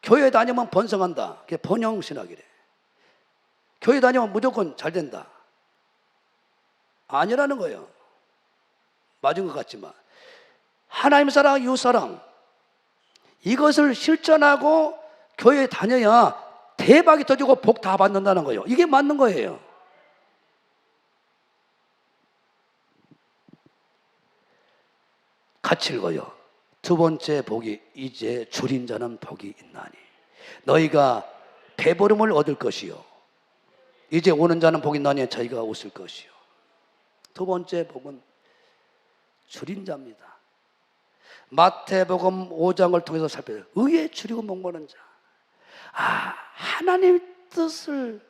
[SPEAKER 1] 교회 다니면 번성한다. 그게 번영신학이래. 교회 다니면 무조건 잘 된다. 아니라는 거예요. 맞은 것 같지만 하나님 사랑, 이웃 사랑, 이것을 실천하고 교회에 다녀야 대박이 터지고 복 다 받는다는 거예요. 이게 맞는 거예요. 같이 읽어요. 두 번째 복이 이제 줄인 자는 복이 있나니 너희가 배부름을 얻을 것이요 이제 오는 자는 복이 있나니 저희가 웃을 것이요. 두 번째 복은 줄인 자입니다. 마태복음 5장을 통해서 살펴요. 의에 줄이고 목마른 자. 하나님 뜻을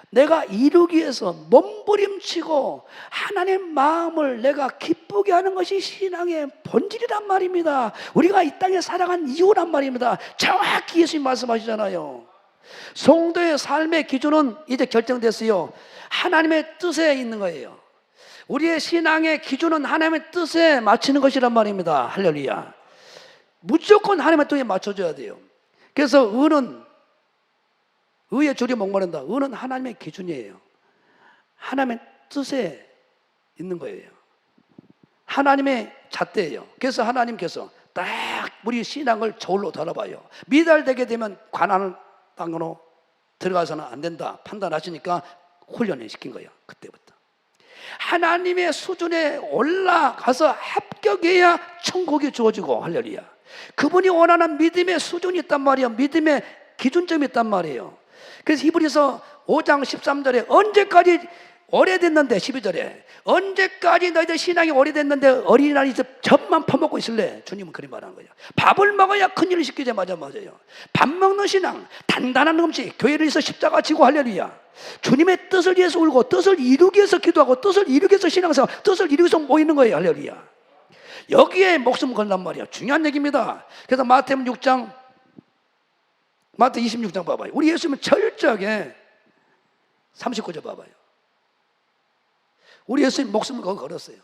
[SPEAKER 1] 내가 이루기 위해서 몸부림치고 하나님 마음을 내가 기쁘게 하는 것이 신앙의 본질이란 말입니다. 우리가 이 땅에 살아간 이유란 말입니다. 정확히 예수님 말씀하시잖아요. 성도의 삶의 기준은 이제 결정됐어요. 하나님의 뜻에 있는 거예요. 우리의 신앙의 기준은 하나님의 뜻에 맞추는 것이란 말입니다. 할렐루야. 무조건 하나님의 뜻에 맞춰줘야 돼요. 그래서 의에 줄이 목마른다. 의는 하나님의 기준이에요. 하나님의 뜻에 있는 거예요. 하나님의 잣대예요. 그래서 하나님께서 딱 우리 신앙을 저울로 달아봐요. 미달되게 되면 가나안 땅으로 들어가서는 안 된다 판단하시니까 훈련을 시킨 거예요. 그때부터 하나님의 수준에 올라가서 합격해야 천국이 주어지고, 할렐루야. 그분이 원하는 믿음의 수준이 있단 말이에요. 믿음의 기준점이 있단 말이에요. 그래서 히브리서 5장 13절에 언제까지 오래됐는데, 12절에 언제까지 너희들 신앙이 오래됐는데 어린아이 젖만 퍼먹고 있을래? 주님은 그리 말하는 거예요. 밥을 먹어야 큰일을 시키자. 맞아요. 밥 먹는 신앙, 단단한 음식, 교회를 위해서 십자가 지고, 할렐루야. 주님의 뜻을 위해서 울고 뜻을 이루기 위해서 기도하고 뜻을 이루기 위해서 신앙생활, 뜻을 이루기 위해서 모이는 거예요. 할렐루야. 여기에 목숨 걸란 말이야. 중요한 얘기입니다. 그래서 마태 26장 봐봐요. 우리 예수님은 철저하게 39절 봐봐요. 우리 예수님 목숨을 거기 걸었어요.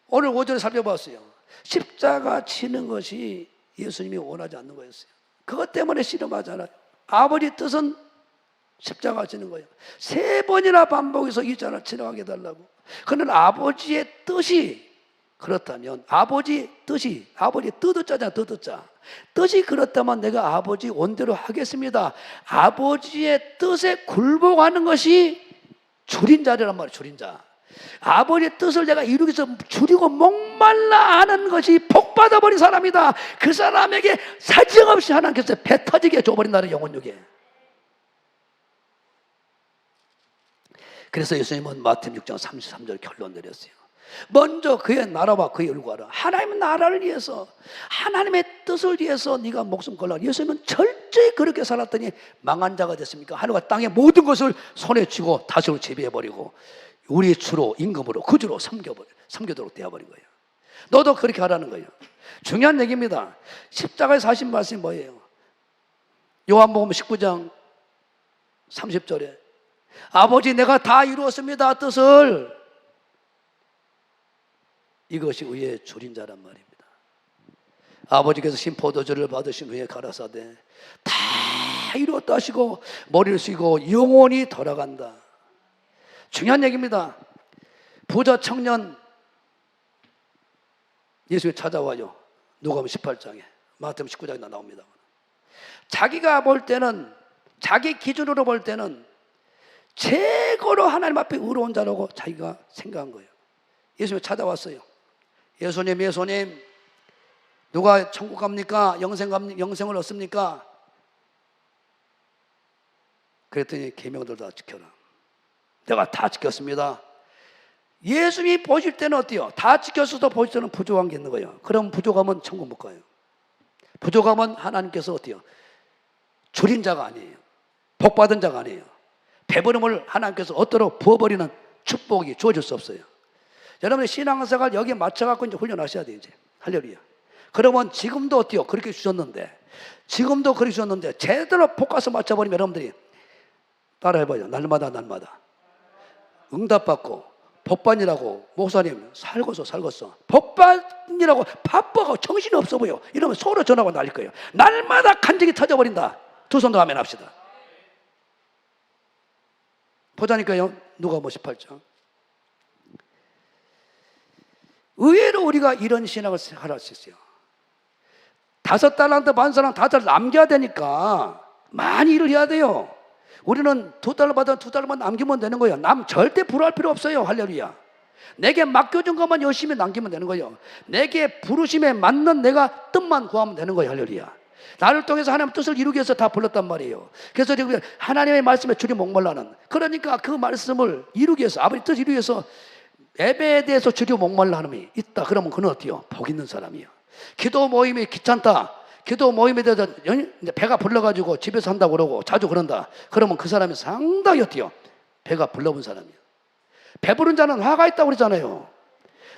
[SPEAKER 1] 오늘 5절에 살펴봤어요. 십자가 치는 것이 예수님이 원하지 않는 거였어요. 그것 때문에 씨름하잖아요. 아버지 뜻은 십자가 치는 거예요. 3번이나 반복해서 이 잔을 지나가게 해달라고. 그는 아버지의 뜻이 그렇다면, 아버지 뜻이, 아버지 뜻자잖아, 뜻자. 뜻이 그렇다면 내가 아버지 원대로 하겠습니다. 아버지의 뜻에 굴복하는 것이 줄인 자란 말이에요. 줄인 자. 아버지의 뜻을 내가 이루기 위해서 줄이고 목말라 하는 것이 복받아버린 사람이다. 그 사람에게 사정없이 하나님께서 배 터지게 줘버린다는 영혼육에. 그래서 예수님은 마태 6장 33절 결론 내렸어요. 먼저 그의 나라와 그의 의를 구하라. 하나님의 나라를 위해서, 하나님의 뜻을 위해서 네가 목숨 걸라. 예수님은 철저히 그렇게 살았더니 망한 자가 됐습니까? 하늘과 땅의 모든 것을 손에 쥐고 다스로 지배해버리고 우리의 주로, 임금으로, 그 주로 섬겨도록 되어버린 거예요. 너도 그렇게 하라는 거예요. 중요한 얘기입니다. 십자가에서 하신 말씀이 뭐예요? 요한복음 19장 30절에 아버지 내가 다 이루었습니다 뜻을. 이것이 의의 줄인 자란 말입니다. 아버지께서 신 포도주를 받으신 후에 가라사대 다 이루었다 하시고 머리를 숙이고 영원히 돌아간다. 중요한 얘기입니다. 부자 청년 예수님 찾아와요. 누가복음 18장에, 마태복음 19장에 나옵니다. 자기가 볼 때는, 자기 기준으로 볼 때는 최고로 하나님 앞에 의로운 자라고 자기가 생각한 거예요. 예수님이 찾아왔어요. 예수님 누가 천국 갑니까? 영생을 얻습니까? 그랬더니 계명들 다 지켜라. 내가 다 지켰습니다. 예수님이 보실 때는 어때요? 다 지켰어도 보실 때는 부족한 게 있는 거예요. 그럼 부족하면 천국 못 가요. 부족하면 하나님께서 어때요? 줄인 자가 아니에요. 복받은 자가 아니에요. 배부름을 하나님께서 얻도록 부어버리는 축복이 주어질 수 없어요. 여러분의 신앙생활 여기에 맞춰갖고 이제 훈련하셔야 돼요, 이제. 할렐루야. 그러면 지금도 어때요? 그렇게 주셨는데, 제대로 복가서 맞춰버리면 여러분들이 따라해봐요. 날마다 응답받고 복받이라고 목사님 살겄어 복받이라고 바빠가 정신이 없어 보여 이러면 서로 전화가 날릴 거예요. 날마다 간증이 터져버린다. 두 손도 아멘 합시다. 보자니까요. 누가복음 18장. 의외로 우리가 이런 신앙을 할 수 있어요. 5달란트 반사랑 5달 남겨야 되니까 많이 일을 해야 돼요. 우리는 2달러 받아 2달러만 남기면 되는 거예요. 절대 불화할 필요 없어요. 할렐루야. 내게 맡겨준 것만 열심히 남기면 되는 거예요. 내게 부르심에 맞는 내가 뜻만 구하면 되는 거예요. 할렐루야. 나를 통해서 하나님 뜻을 이루기 위해서 다 불렀단 말이에요. 그래서 지금 하나님의 말씀에 줄이 목말라는, 그러니까 그 말씀을 이루기 위해서, 아버지 뜻을 이루기 위해서 예배에 대해서 줄이 목말라 하는 있다. 그러면 그는 어때요? 복 있는 사람이에요. 기도 모임이 귀찮다. 기도 모임에 대해서 배가 불러가지고 집에서 한다고 그러고 자주 그런다. 그러면 그 사람이 상당히 어때요? 배가 불러본 사람이에요. 배부른 자는 화가 있다고 그러잖아요.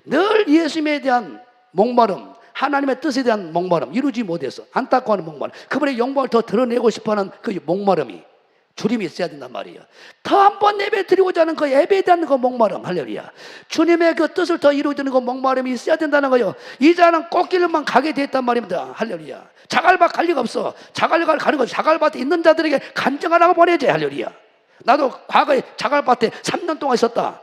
[SPEAKER 1] 늘 예수님에 대한 목마름, 하나님의 뜻에 대한 목마름, 이루지 못해서 안타까워하는 목마름, 그분의 영광을 더 드러내고 싶어하는 그 목마름이, 주님이 있어야 된단 말이에요. 더 한 번 예배 드리고자 하는 그 예배에 대한 그 목마름, 할렐루야. 주님의 그 뜻을 더 이루어지는 그 목마름이 있어야 된다는 거예요. 이 자는 꽃길만 가게 됐단 말입니다. 할렐루야. 자갈밭 갈 리가 없어. 자갈밭 가는 거죠. 자갈밭에 있는 자들에게 간증하라고 보내야지. 할렐루야. 나도 과거에 자갈밭에 3년 동안 있었다.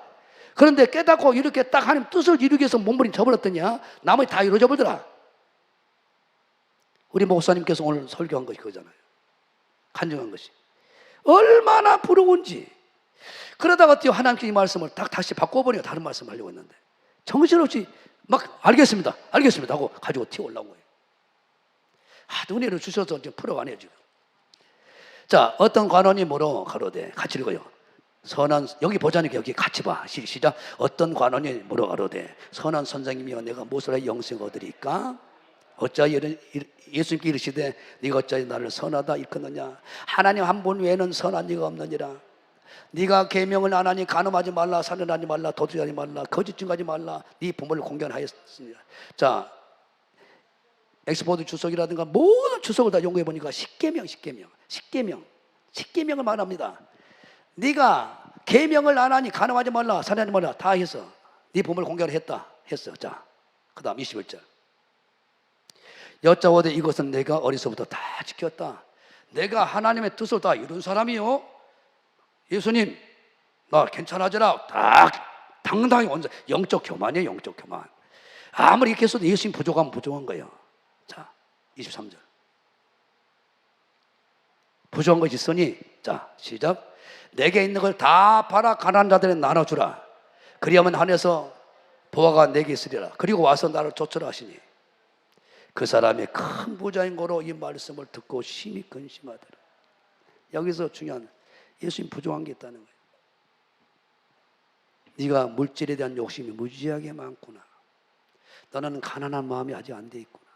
[SPEAKER 1] 그런데 깨닫고 이렇게 딱 하나님 뜻을 이루기 위해서 몸부림쳐버렸더냐, 나머지 다 이루어져 버리더라. 우리 목사님께서 오늘 설교한 것이 그거잖아요. 간증한 것이 얼마나 부러운지. 그러다가 어때요? 하나님께 이 말씀을 딱 다시 바꿔버려요. 다른 말씀 하려고 했는데 정신없이 막 알겠습니다 하고 가지고 튀어 올라온 거예요. 은혜를 주셔서 지금 풀어가네요 지금. 자, 어떤 관원이 뭐로 가로되, 같이 읽어요. 선한, 여기 보자니까 여기 같이 봐. 시작. 어떤 관원이 뭐로 가로되, 선한 선생님이여 내가 무엇을 해 영생 얻으리까? 어찌하여 예수님께 이르시되 네가 어찌하여 나를 선하다 일컫느냐? 하나님 한 분 외에는 선한 이가 없느니라. 네가 계명을 안 하니 간음하지 말라, 살인하지 말라, 도둑질하지 말라, 거짓 증거하지 말라, 네 부모를 공경하였습니다. 자, 엑스포드 주석이라든가 모든 주석을 다 연구해 보니까 십계명을 말합니다. 네가 계명을 안 하니 간음하지 말라, 살인하지 말라 다 해서 네 부모를 공경을 했어. 자, 그다음 21절. 여짜오되 이것은 내가 어리서부터 다 지켰다. 내가 하나님의 뜻을 다 이룬 사람이요. 예수님 나 괜찮아지라. 딱 당당히 원자. 영적 교만이에요. 영적 교만. 아무리 이렇게 해서도 예수님 부족하면 부족한 거예요. 자, 23절. 부족한 것이 있으니, 자 시작. 내게 있는 걸 다 팔아 가난한 자들에게 나눠주라. 그리하면 하늘에서 보화가 내게 있으리라. 그리고 와서 나를 좇으라 하시니, 그 사람이 큰 부자인 거로 이 말씀을 듣고 심히 근심하더라. 여기서 중요한, 예수님 부족한 게 있다는 거예요. 네가 물질에 대한 욕심이 무지하게 많구나. 너는 가난한 마음이 아직 안 돼 있구나.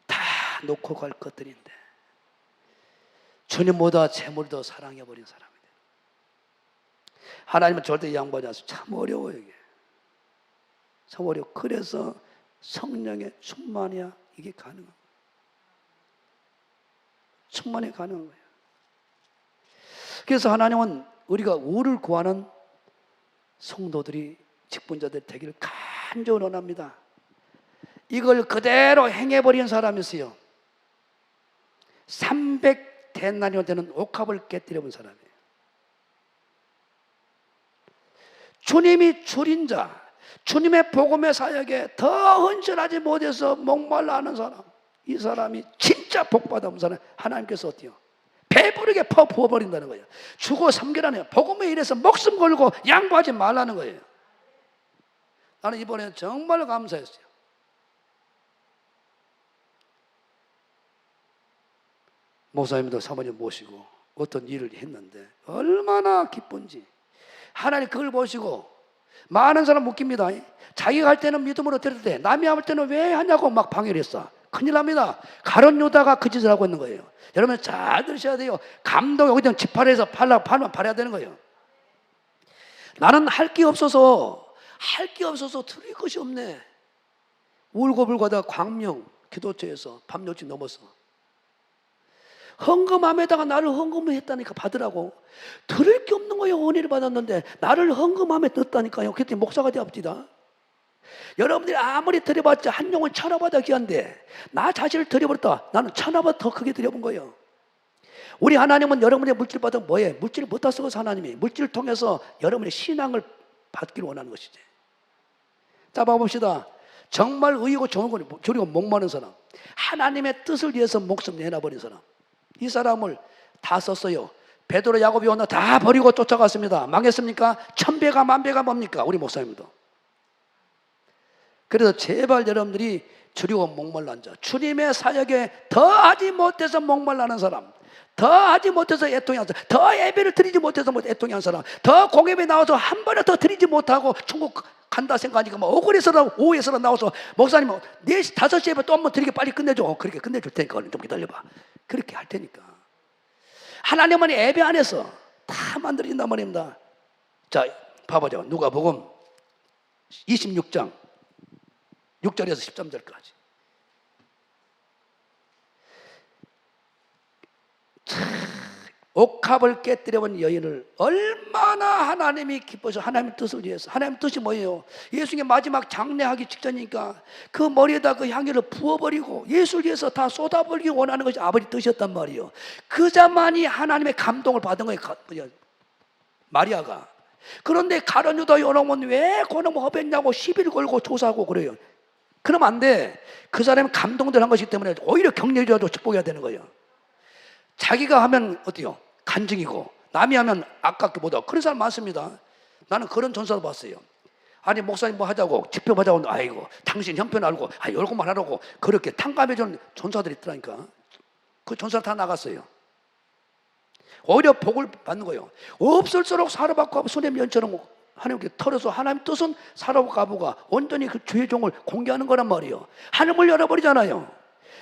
[SPEAKER 1] 다 놓고 갈 것들인데 주님보다 재물을 더 사랑해버린 사람이다. 하나님은 절대 양보하지 않습니다. 참 어려워요 이게. 참 어려워. 그래서 성령의 충만이야 이게 가능한 거예요. 충만이 가능한 거예요. 그래서 하나님은 우리가 우를 구하는 성도들이, 직분자들 되기를 간절히 원합니다. 이걸 그대로 행해버린 사람이 있어요. 300데나리온 되는 옥합을 깨뜨려본 사람이에요. 주님이 줄인 자, 주님의 복음의 사역에 더 헌신하지 못해서 목말라 하는 사람, 이 사람이 진짜 복받은 사람, 하나님께서 어때요? 배부르게 부어버린다는 거예요. 주고 섬기라는 거예요. 복음에 일해서 목숨 걸고 양보하지 말라는 거예요. 나는 이번에 정말 감사했어요. 목사님도 사모님 모시고 어떤 일을 했는데 얼마나 기쁜지. 하나님 그걸 보시고 많은 사람 웃깁니다. 자기가 할 때는 믿음으로 드릴 때 남이 할 때는 왜 하냐고 막 방해를 했어. 큰일 납니다. 가론 유다가 그 짓을 하고 있는 거예요. 여러분 잘 들으셔야 돼요. 감독이 그냥 지팔에서 팔만 팔아야 되는 거예요. 나는 할 게 없어서 드릴 것이 없네. 울고불고 하다가 광명 기도처에서 밤 10시 넘어서 헌금함에다가 나를 헌금했다니까 받으라고. 드릴 게 없는 거예요. 은혜를 받았는데 나를 헌금함에 넣었다니까요. 그랬더니 목사가 되었습니다. 여러분들이 아무리 드려봤자 한 용은 1,000원보다 귀한데 나 자신을 드려버렸다. 나는 1,000원보다 더 크게 드려본 거예요. 우리 하나님은 여러분의 물질 받으면 뭐예요? 물질을 못 다 쓰고서 하나님이 물질을 통해서 여러분의 신앙을 받기를 원하는 것이지. 자, 봐봅시다. 정말 의이고 좋은 걸 줄이고 목마른 사람, 하나님의 뜻을 위해서 목숨 내놔버린 사람, 이 사람을 다 썼어요. 베드로, 야고보, 요한을 다 버리고 쫓아갔습니다. 망했습니까? 1000배가 10,000배가 뭡니까? 우리 목사님도. 그래서 제발 여러분들이 줄이고 목말라 자, 주님의 사역에 더하지 못해서 목말라는 사람, 더하지 못해서 애통한 사람, 더 예배를 드리지 못해서 애통한 사람, 더 공예배 나와서 한 번에 더 드리지 못하고 천국 간다 생각하니까 뭐 억울해서라도 오해서라도 나와서 목사님 4시 5시 예배 또 한 번 드리게 빨리 끝내줘. 그렇게 끝내줄 테니까 좀 기다려봐. 그렇게 할 테니까. 하나님은 예배 안에서 다 만들어진단 말입니다. 자, 봐보죠. 누가복음 26장 6절에서 13절까지. 옥합을 깨뜨려본 여인을 얼마나 하나님이 기뻐서 하나님의 뜻을 위해서. 하나님의 뜻이 뭐예요? 예수님의 마지막 장례하기 직전이니까 그 머리에다 그 향유를 부어버리고 예수를 위해서 다 쏟아버리기 원하는 것이 아버지 뜻이었단 말이에요. 그 자만이 하나님의 감동을 받은 거예요. 마리아가. 그런데 가룟 유다 요놈은 왜 그놈 허했냐고 시비를 걸고 조사하고 그래요. 그러면 안 돼. 그 사람이 감동들 한 것이기 때문에 오히려 격려해줘도 축복해야 되는 거예요. 자기가 하면 어때요? 간증이고 남이 하면 아깝게 못하고 그런 사람 많습니다. 나는 그런 전사도 봤어요. 아니 목사님 뭐 하자고 집회하자고 아이고 당신 형편 알고 열고만 하라고 그렇게 탕감해주는 전사들이 있더라니까. 그 전사 다 나갔어요. 오히려 복을 받는 거예요. 없을수록 사로잡고 손에 면처럼 하나님께 털어서 하나님 뜻은 사로잡고가 온전히 그 주의 종을 공개하는 거란 말이에요. 하늘을 열어버리잖아요.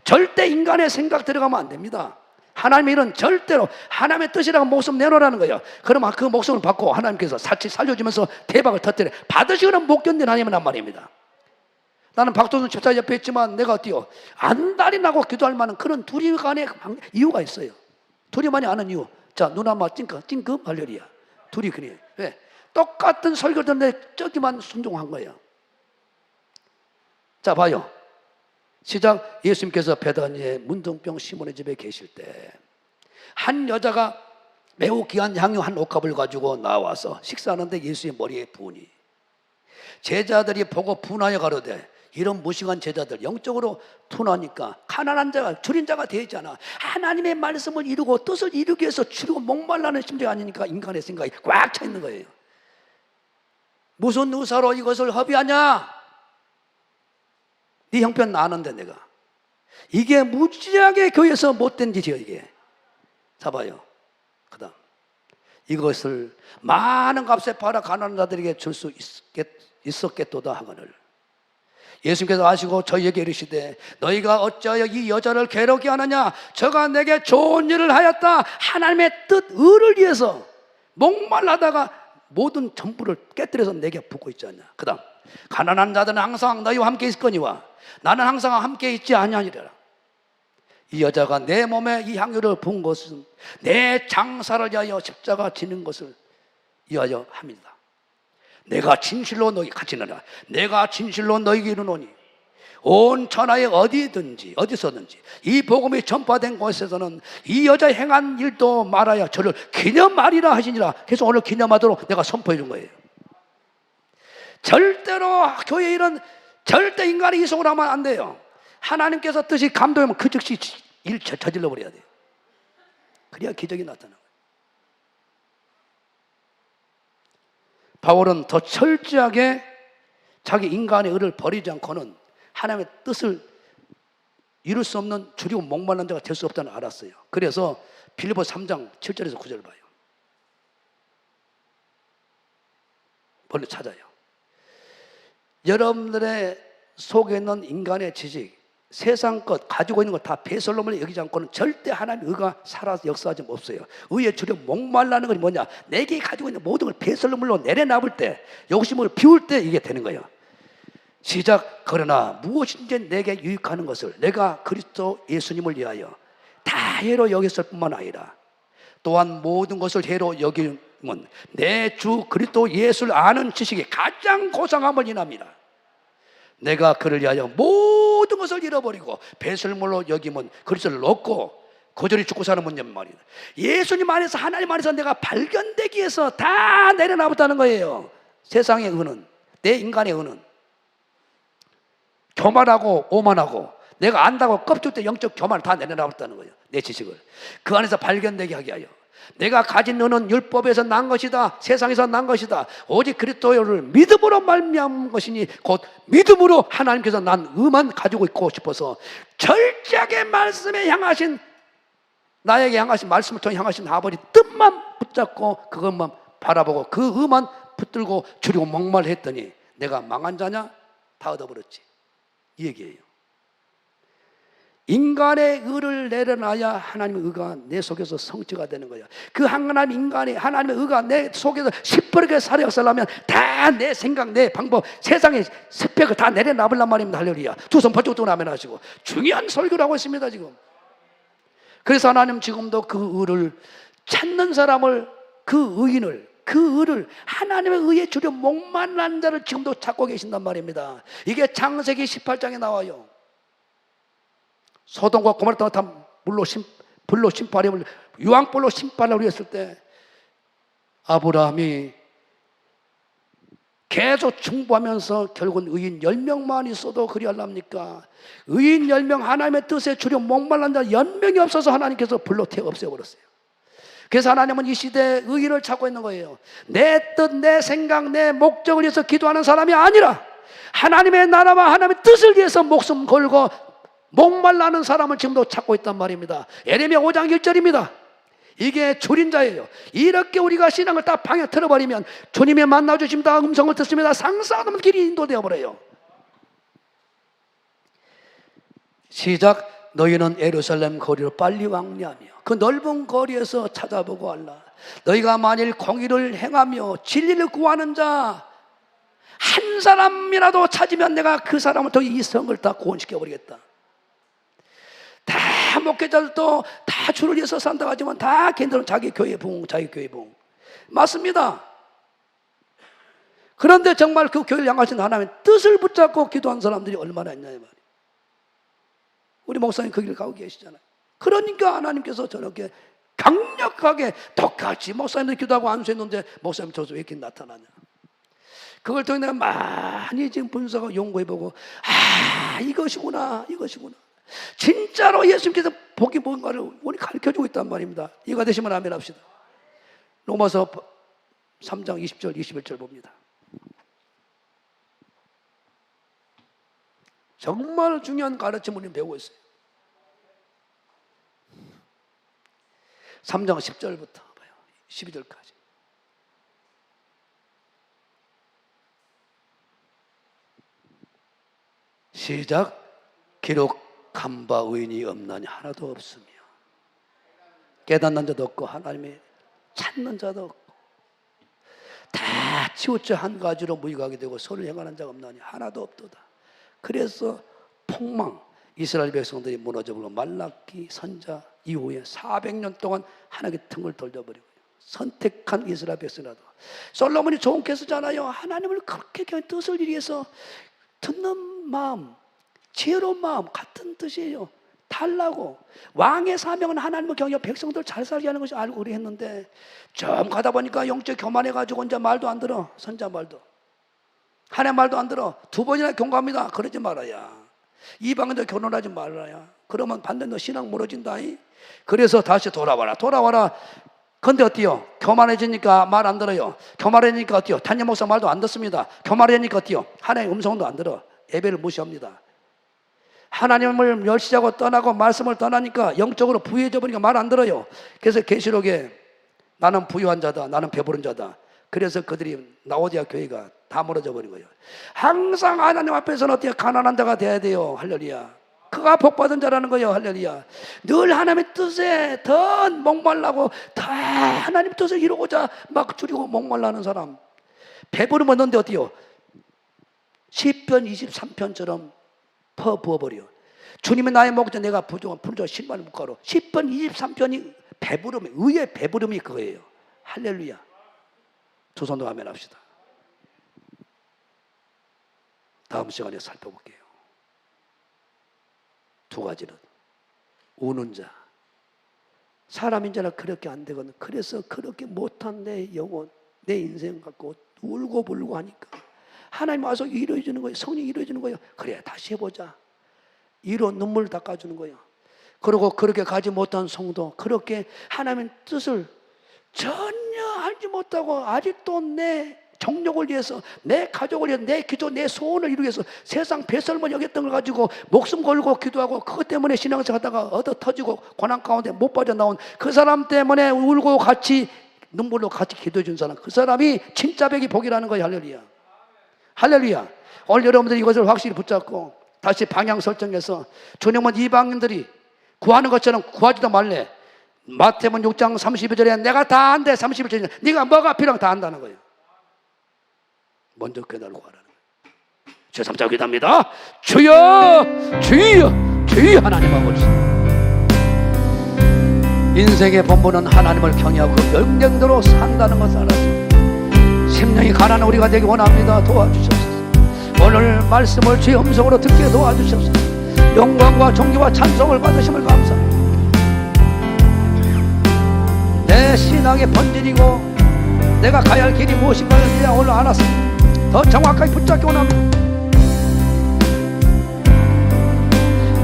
[SPEAKER 1] 절대 인간의 생각 들어가면 안 됩니다. 하나님의 일은 절대로 하나님의 뜻이라고 목숨 내놓으라는 거예요. 그러면 그 목숨을 받고 하나님께서 같이 살려주면서 대박을 터뜨려 받으시고는 못 견디는 하나님이란 말입니다. 나는 박도순 집사 옆에 있지만 내가 어때요? 안달이 나고 기도할 만한 그런 둘이 간의 이유가 있어요. 둘이만이 아는 이유. 자, 누나마 찡긋 발열이야. 둘이 그래. 왜? 똑같은 설교 듣는데 저기만 순종한 거예요. 자, 봐요. 시작. 예수님께서 베다니의 문둥병 시몬의 집에 계실 때 한 여자가 매우 귀한 향유 한 옥합을 가지고 나와서 식사하는데 예수의 머리에 부으니 제자들이 보고 분하여 가로되 이런 무식한 제자들 영적으로 둔하니까 가난한 자가 줄인 자가 되었잖아. 하나님의 말씀을 이루고 뜻을 이루기 위해서 줄이고 목말라는 심정이 아니니까 인간의 생각이 꽉 차 있는 거예요. 무슨 의사로 이것을 허비하냐? 네 형편 아는데 내가. 이게 무지하게 교회에서 못된 짓이에요 이게. 잡아요. 그 다음 이것을 많은 값에 팔아 가난한 자들에게 줄 수 있었겠도다 하거늘 예수님께서 아시고 저희에게 이르시되 너희가 어찌하여 이 여자를 괴롭게 하느냐? 저가 내게 좋은 일을 하였다. 하나님의 뜻 의를 위해서 목말라다가 모든 전부를 깨뜨려서 내게 붓고 있지 않냐. 그 다음 가난한 자들은 항상 너희와 함께 있을 거니와 나는 항상 함께 있지 아니하니라. 이 여자가 내 몸에 이 향유를 부은 것은 내 장사를 위하여 십자가 지는 것을 위하여 합니다. 내가 진실로 너희 같이 너라. 내가 진실로 너희에게 이르노니 온 천하에 어디서든지 이 복음이 전파된 곳에서는 이 여자 행한 일도 말하여 저를 기념하리라 하시니라. 그래서 오늘 기념하도록 내가 선포해 준 거예요. 절대로 교회 일은 절대 인간이 이속을 하면 안 돼요. 하나님께서 뜻이 감동하면 그 즉시 일 저질러 버려야 돼요. 그래야 기적이 나타나요. 바울은 더 철저하게 자기 인간의 의를 버리지 않고는 하나님의 뜻을 이룰 수 없는 줄이고 목말란 자가 될 수 없다는 걸 알았어요. 그래서 빌립보서 3장 7절에서 9절 봐요. 원래 찾아요. 여러분들의 속에 있는 인간의 지식, 세상 것, 가지고 있는 것 다 배설물로 여기지 않고는 절대 하나님의 의가 살아서 역사하지 없어요. 의에 주려 목말라는 것이 뭐냐? 내게 가지고 있는 모든 걸 배설물로 내려놔볼 때, 욕심을 비울 때 이게 되는 거예요. 시작. 그러나 무엇인지 내게 유익하는 것을 내가 그리스도 예수님을 위하여 다 해로 여겼을 뿐만 아니라 또한 모든 것을 해로 여기는 내 주 그리스도 예수를 아는 지식이 가장 고상함을 인합니다. 내가 그를 위하여 모든 것을 잃어버리고 배설물로 여기면 그리스도를 얻고 거절이 죽고 사는 문제 말이다. 예수님 안에서, 하나님 안에서 내가 발견되기 위해서 다 내려놔봤다는 거예요. 세상의 의는, 내 인간의 의는 교만하고 오만하고 내가 안다고 껍질 때 영적 교만을 다 내려놔봤다는 거예요. 내 지식을 그 안에서 발견되게 하게 하여 내가 가진 의는 율법에서 난 것이다, 세상에서 난 것이다, 오직 그리스도를 믿음으로 말미암은 것이니 곧 믿음으로 하나님께서 난 의만 가지고 있고 싶어서 철저하게 말씀에 향하신, 나에게 향하신 말씀을 통해 향하신 아버지 뜻만 붙잡고 그것만 바라보고 그 의만 붙들고 줄이고 목말했더니 내가 망한 자냐? 다 얻어버렸지. 이 얘기예요. 인간의 의를 내려놔야 하나님의 의가 내 속에서 성취가 되는 거예요. 그 하나님의 의가 내 속에서 시퍼렇게 살아 역사하려면 다 내 생각, 내 방법, 세상의 스펙을 다 내려놔보란 말입니다. 할렐루야. 두 손 번쩍 뜨고 아멘 하시고. 중요한 설교를 하고 있습니다 지금. 그래서 하나님 지금도 그 의를 찾는 사람을, 그 의인을, 그 의를, 하나님의 의에 주려 목말란 자를 지금도 찾고 계신단 말입니다. 이게 창세기 18장에 나와요. 소돔과 고모라 땅을 다 불로 심판하려, 유황불로 심판하려 했을 때 아브라함이 계속 충고하면서 결국은 의인 10명만 있어도 그리 하렵니까? 의인 10명, 하나님의 뜻에 주려 목말란 자 10명이 없어서 하나님께서 불로 태워 없애버렸어요. 그래서 하나님은 이 시대에 의인을 찾고 있는 거예요. 내 뜻, 내 생각, 내 목적을 위해서 기도하는 사람이 아니라 하나님의 나라와 하나님의 뜻을 위해서 목숨 걸고 목말라는 사람을 지금도 찾고 있단 말입니다. 예레미야 5장 1절입니다. 이게 줄인 자예요. 이렇게 우리가 신앙을 딱 방향 틀어버리면 주님의 만나주십니다, 음성을 듣습니다, 상상하는 길이 인도되어 버려요. 시작. 너희는 예루살렘 거리로 빨리 왕래하며 그 넓은 거리에서 찾아보고 알라. 너희가 만일 공의를 행하며 진리를 구하는 자 한 사람이라도 찾으면 내가 그 사람을 통해 이 성을 다 구원시켜 버리겠다. 다 목회자들도 다 주를 위해서 산다고 하지만 다 걔들은 자기 교회 부흥, 자기 교회 부흥. 맞습니다. 그런데 정말 그 교회를 향하신 하나님의 뜻을 붙잡고 기도한 사람들이 얼마나 있냐 이 말이에요. 우리 목사님 그 길을 가고 계시잖아요. 그러니까 하나님께서 저렇게 강력하게 똑같이 목사님들 기도하고 안수했는데 목사님 저서 왜 이렇게 나타나냐. 그걸 통해 내가 많이 지금 분석하고 연구해보고 이것이구나, 이것이구나. 진짜로 예수님께서 복이 뭔가를 우리 가르쳐주고 있단 말입니다. 이해가 되시면 아멘 합시다. 로마서 3장 20절 21절 봅니다. 정말 중요한 가르침을 우리는 배우고 있어요. 3장 10절부터 봐요. 12절까지. 시작. 기록한 바 의인이 없나니 하나도 없으며 깨닫는 자도 없고 하나님의 찾는 자도 없고 다 치우쳐 한 가지로 무익하게 되고 선을 행하는 자가 없나니 하나도 없도다. 그래서 폭망, 이스라엘 백성들이 무너져버리고 말라기 선자 이후에 400년 동안 하나님의 등을 돌려버리고 선택한 이스라엘 백성이라도 솔로몬이 좋은 게 쓰잖아요. 하나님을 그렇게 뜻을 위해서 듣는 마음, 지혜로운 마음 같은 뜻이에요. 달라고. 왕의 사명은 하나님을 경외하고 백성들 잘 살게 하는 것이 알고 우리 했는데 좀 가다 보니까 영적 교만해가지고 이제 말도 안 들어. 선자 말도. 하나님 말도 안 들어. 2번이나 경고합니다. 그러지 말아야. 이방인들 결혼하지 말아야. 그러면 반드시 너 신앙 무너진다. 그래서 다시 돌아와라. 근데 어때요? 교만해지니까 말 안 들어요. 교만해지니까 어때요? 단임 목사 말도 안 듣습니다. 교만해지니까 어때요? 하나님의 음성도 안 들어. 예배를 무시합니다. 하나님을 멸시하고 떠나고 말씀을 떠나니까 영적으로 부유해져 버리니까 말 안 들어요. 그래서 계시록에 나는 부유한 자다, 나는 배부른 자다. 그래서 그들이 라오디아 교회가 다 멀어져 버린 거예요. 항상 하나님 앞에서는 어떻게 가난한 자가 돼야 돼요. 할렐루야. 그가 복받은 자라는 거예요. 할렐루야. 늘 하나님의 뜻에 더 목말라고 다 하나님 뜻을 이루고자 막 줄이고 목말라는 사람. 배부르면 넌데 어때요? 시편 23편처럼 부어버려. 주님의 나의 목자 내가 부족한 푸른자 10만을 묵가로. 시편 23편이 배부름, 의의 배부름이 그거예요. 할렐루야. 두 손도 아멘 합시다. 다음 시간에 살펴볼게요. 두 가지는 우는 자. 사람 인자는 그렇게 안 되거든. 그래서 그렇게 못한 내 영혼, 내 인생 갖고 울고 불고 하니까 하나님 와서 위로해 주는 거예요. 성령이 위로해 주는 거예요. 그래 다시 해보자. 위로 눈물 닦아주는 거예요. 그리고 그렇게 가지 못한 성도, 그렇게 하나님의 뜻을 전혀 알지 못하고 아직도 내 정욕을 위해서, 내 가족을 위해서, 내 기도, 내 소원을 이루기 위해서 세상 배설물 여겼던 걸 가지고 목숨 걸고 기도하고 그것 때문에 신앙생활 하다가 얻어 터지고 고난 가운데 못 빠져나온 그 사람 때문에 울고 같이 눈물로 같이 기도해 준 사람, 그 사람이 진짜 백이 복이라는 거예요. 할렐루야. 할렐루야. 오늘 여러분들이 이것을 확실히 붙잡고 다시 방향 설정해서 주님은 이방인들이 구하는 것처럼 구하지도 말래. 마태복음 6장 32절에 내가 다 안돼 31절에 네가 뭐가 필요한 다 안다는 거예요. 먼저 깨달고 하라는 거예요. 제3자 기도합니다. 주여 주여 주여 하나님 아버지, 인생의 본분은 하나님을 경외하고 명령대로 산다는 것을 알아서 심령이 가난한 우리가 되기 원합니다. 도와주시옵소서. 오늘 말씀을 주의 음성으로 듣게 도와주시옵소서. 영광과 존귀와 찬송을 받으심을 감사합니다. 내 신앙의 본질이고 내가 가야 할 길이 무엇인가를 이제 오늘 알았습니다. 더 정확하게 붙잡기 원합니다.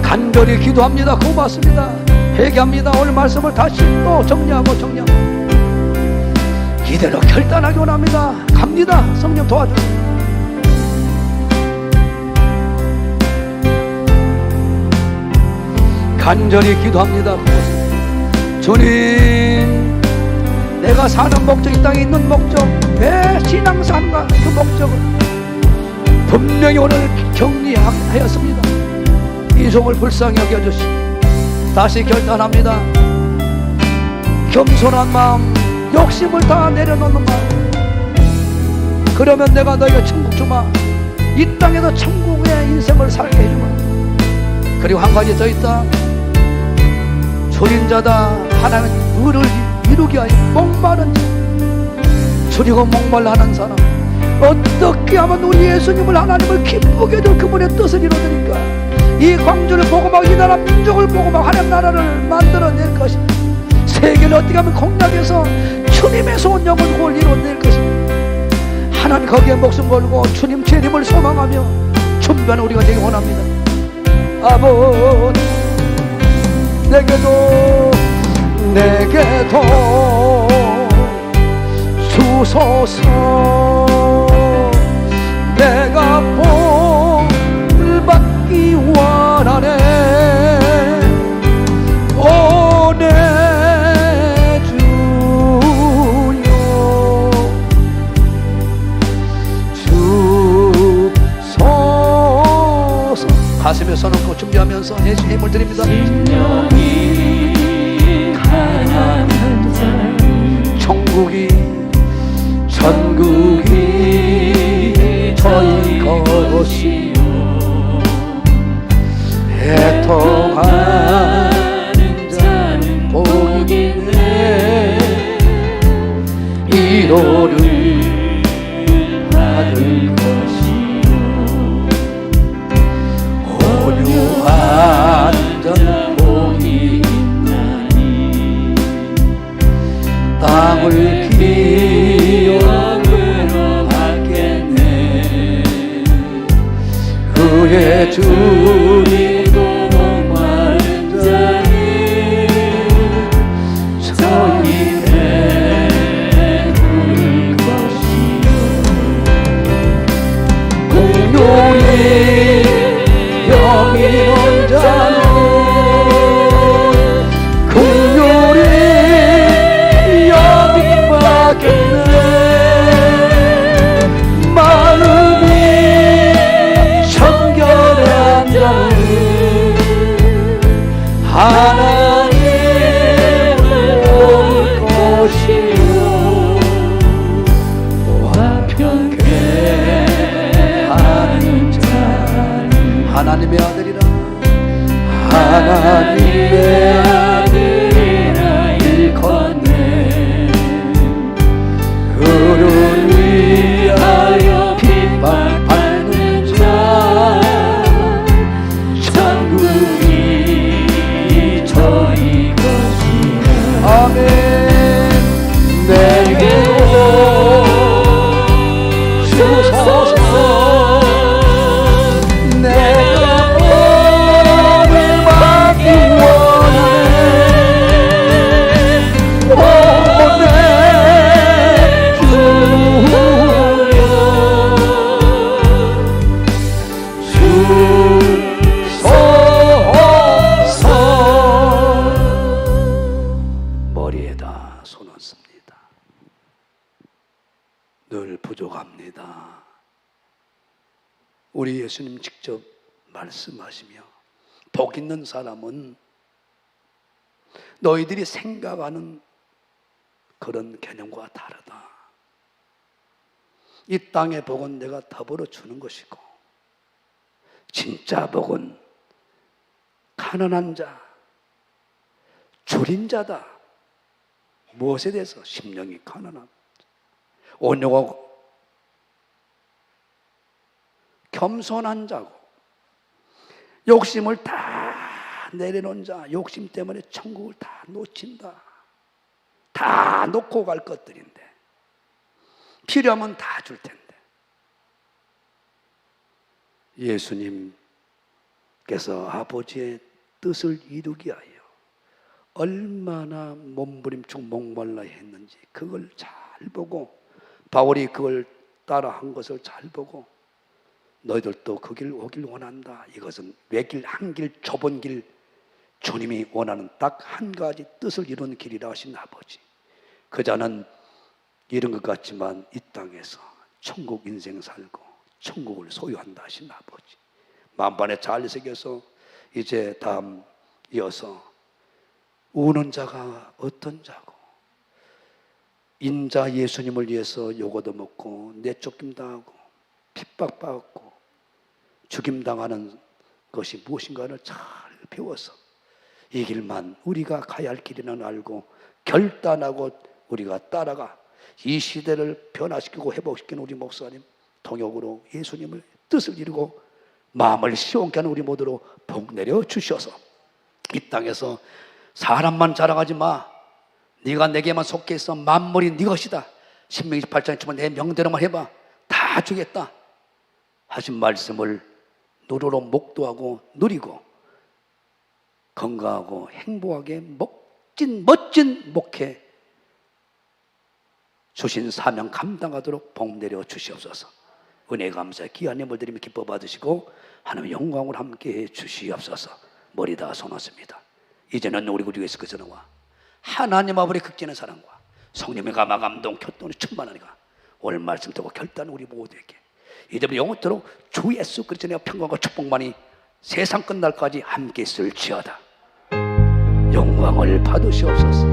[SPEAKER 1] 간절히 기도합니다. 고맙습니다. 회개합니다. 오늘 말씀을 다시 또 정리하고 이대로 결단하기 원합니다. 갑니다. 성령 도와주세요. 간절히 기도합니다. 주님, 내가 사는 목적, 이 땅에 있는 목적, 내 신앙생활과 그 목적을 분명히 오늘 정리하였습니다. 이 종을 불쌍히 여겨주시고 다시 결단합니다. 겸손한 마음, 욕심을 다 내려놓는 마음. 그러면 내가 너희가 천국 주마, 이 땅에서 천국의 인생을 살게 해주마. 그리고 한 가지 더 있다. 주인자다. 하나님 의를 이루게 하여 목마른 자, 줄이고 목말라 하는 사람, 어떻게 하면 우리 예수님을, 하나님을 기쁘게 해줄 그분의 뜻을 이루니까 이 광주를 보고 막 이 나라 민족을 보고 막 하나님 나라를 만들어낼 것입니다. 세계를 어떻게 하면 공략해서 주님의 소원 영혼을 이루어낼 것입니다. 하나님 거기에 목숨 걸고 주님 재림을 소망하며 준비하는 우리가 되기 원합니다. 아버지, 내게도 주소서. 내가 복을 받기 원하네. 오 내 주여, 주소서. 가슴에 손 얹고 준비하면서 예수 힘을 드립니다.
[SPEAKER 2] 심령이 가난한 자,
[SPEAKER 1] 전국이 저희 것이요, 애통하는 자는 복이네. 위로를 받을 것이요, 온유한 자는 복이 있나니. 땅을 기업으로 받겠네. 그의 주리고 목마른 자는 저희 우리 예수님 직접 말씀하시며 복 있는 사람은 너희들이 생각하는 그런 개념과 다르다. 이 땅의 복은 내가 더불어 주는 것이고 진짜 복은 가난한 자, 줄인 자다. 무엇에 대해서? 심령이 가난한, 온유하고 겸손한 자고 욕심을 다 내려놓은 자, 욕심 때문에 천국을 다 놓친다. 다 놓고 갈 것들인데 필요하면 다 줄 텐데 예수님께서 아버지의 뜻을 이루기 위하여 얼마나 몸부림치고 목말라 했는지 그걸 잘 보고 바울이 그걸 따라 한 것을 잘 보고 너희들도 그 길 오길 원한다. 이것은 외길 한 길 좁은 길 주님이 원하는 딱 한 가지 뜻을 이루는 길이라 하신 아버지. 그자는 이런 것 같지만 이 땅에서 천국 인생 살고 천국을 소유한다 하신 아버지. 만반에 잘 새겨서 이제 다음 이어서 우는 자가 어떤 자고 인자 예수님을 위해서 요거도 먹고 내쫓김 당하고 핍박받고 죽임당하는 것이 무엇인가를 잘 배워서 이 길만 우리가 가야 할 길이라는 알고 결단하고 우리가 따라가 이 시대를 변화시키고 회복시키는 우리 목사님 통역으로 예수님을 뜻을 이루고 마음을 시원케 하는 우리 모두로 복 내려 주셔서 이 땅에서 사람만 자랑하지 마. 네가 내게만 속해 있어. 만물이 네 것이다. 신명기 28장에 주면 내 명대로만 해봐. 다 주겠다 하신 말씀을 누리로 목도하고 누리고 건강하고 행복하게 멋진 목회 주신 사명 감당하도록 복 내려 주시옵소서. 은혜 감사 귀한 예물 드리며 기뻐 받으시고 하나님의 영광을 함께 해 주시옵소서. 머리 다 손었습니다. 이제는 우리 위해서 그 전와 하나님 아버지의 극진한 사랑과 성령의 감화감동 교통의 충만하니까 오늘 말씀 듣고 결단 우리 모두에게 이제부터 영원토록 주 예수 그리스도의 평강과 축복만이 세상 끝날까지 함께 있을지어다. 영광을 받으시옵소서.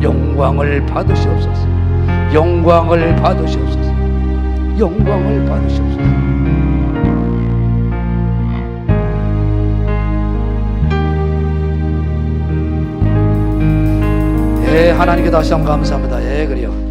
[SPEAKER 1] 영광을 받으시옵소서. 영광을 받으시옵소서. 영광을 받으시옵소서. 하나님께 다시 한번 감사합니다. 그래요.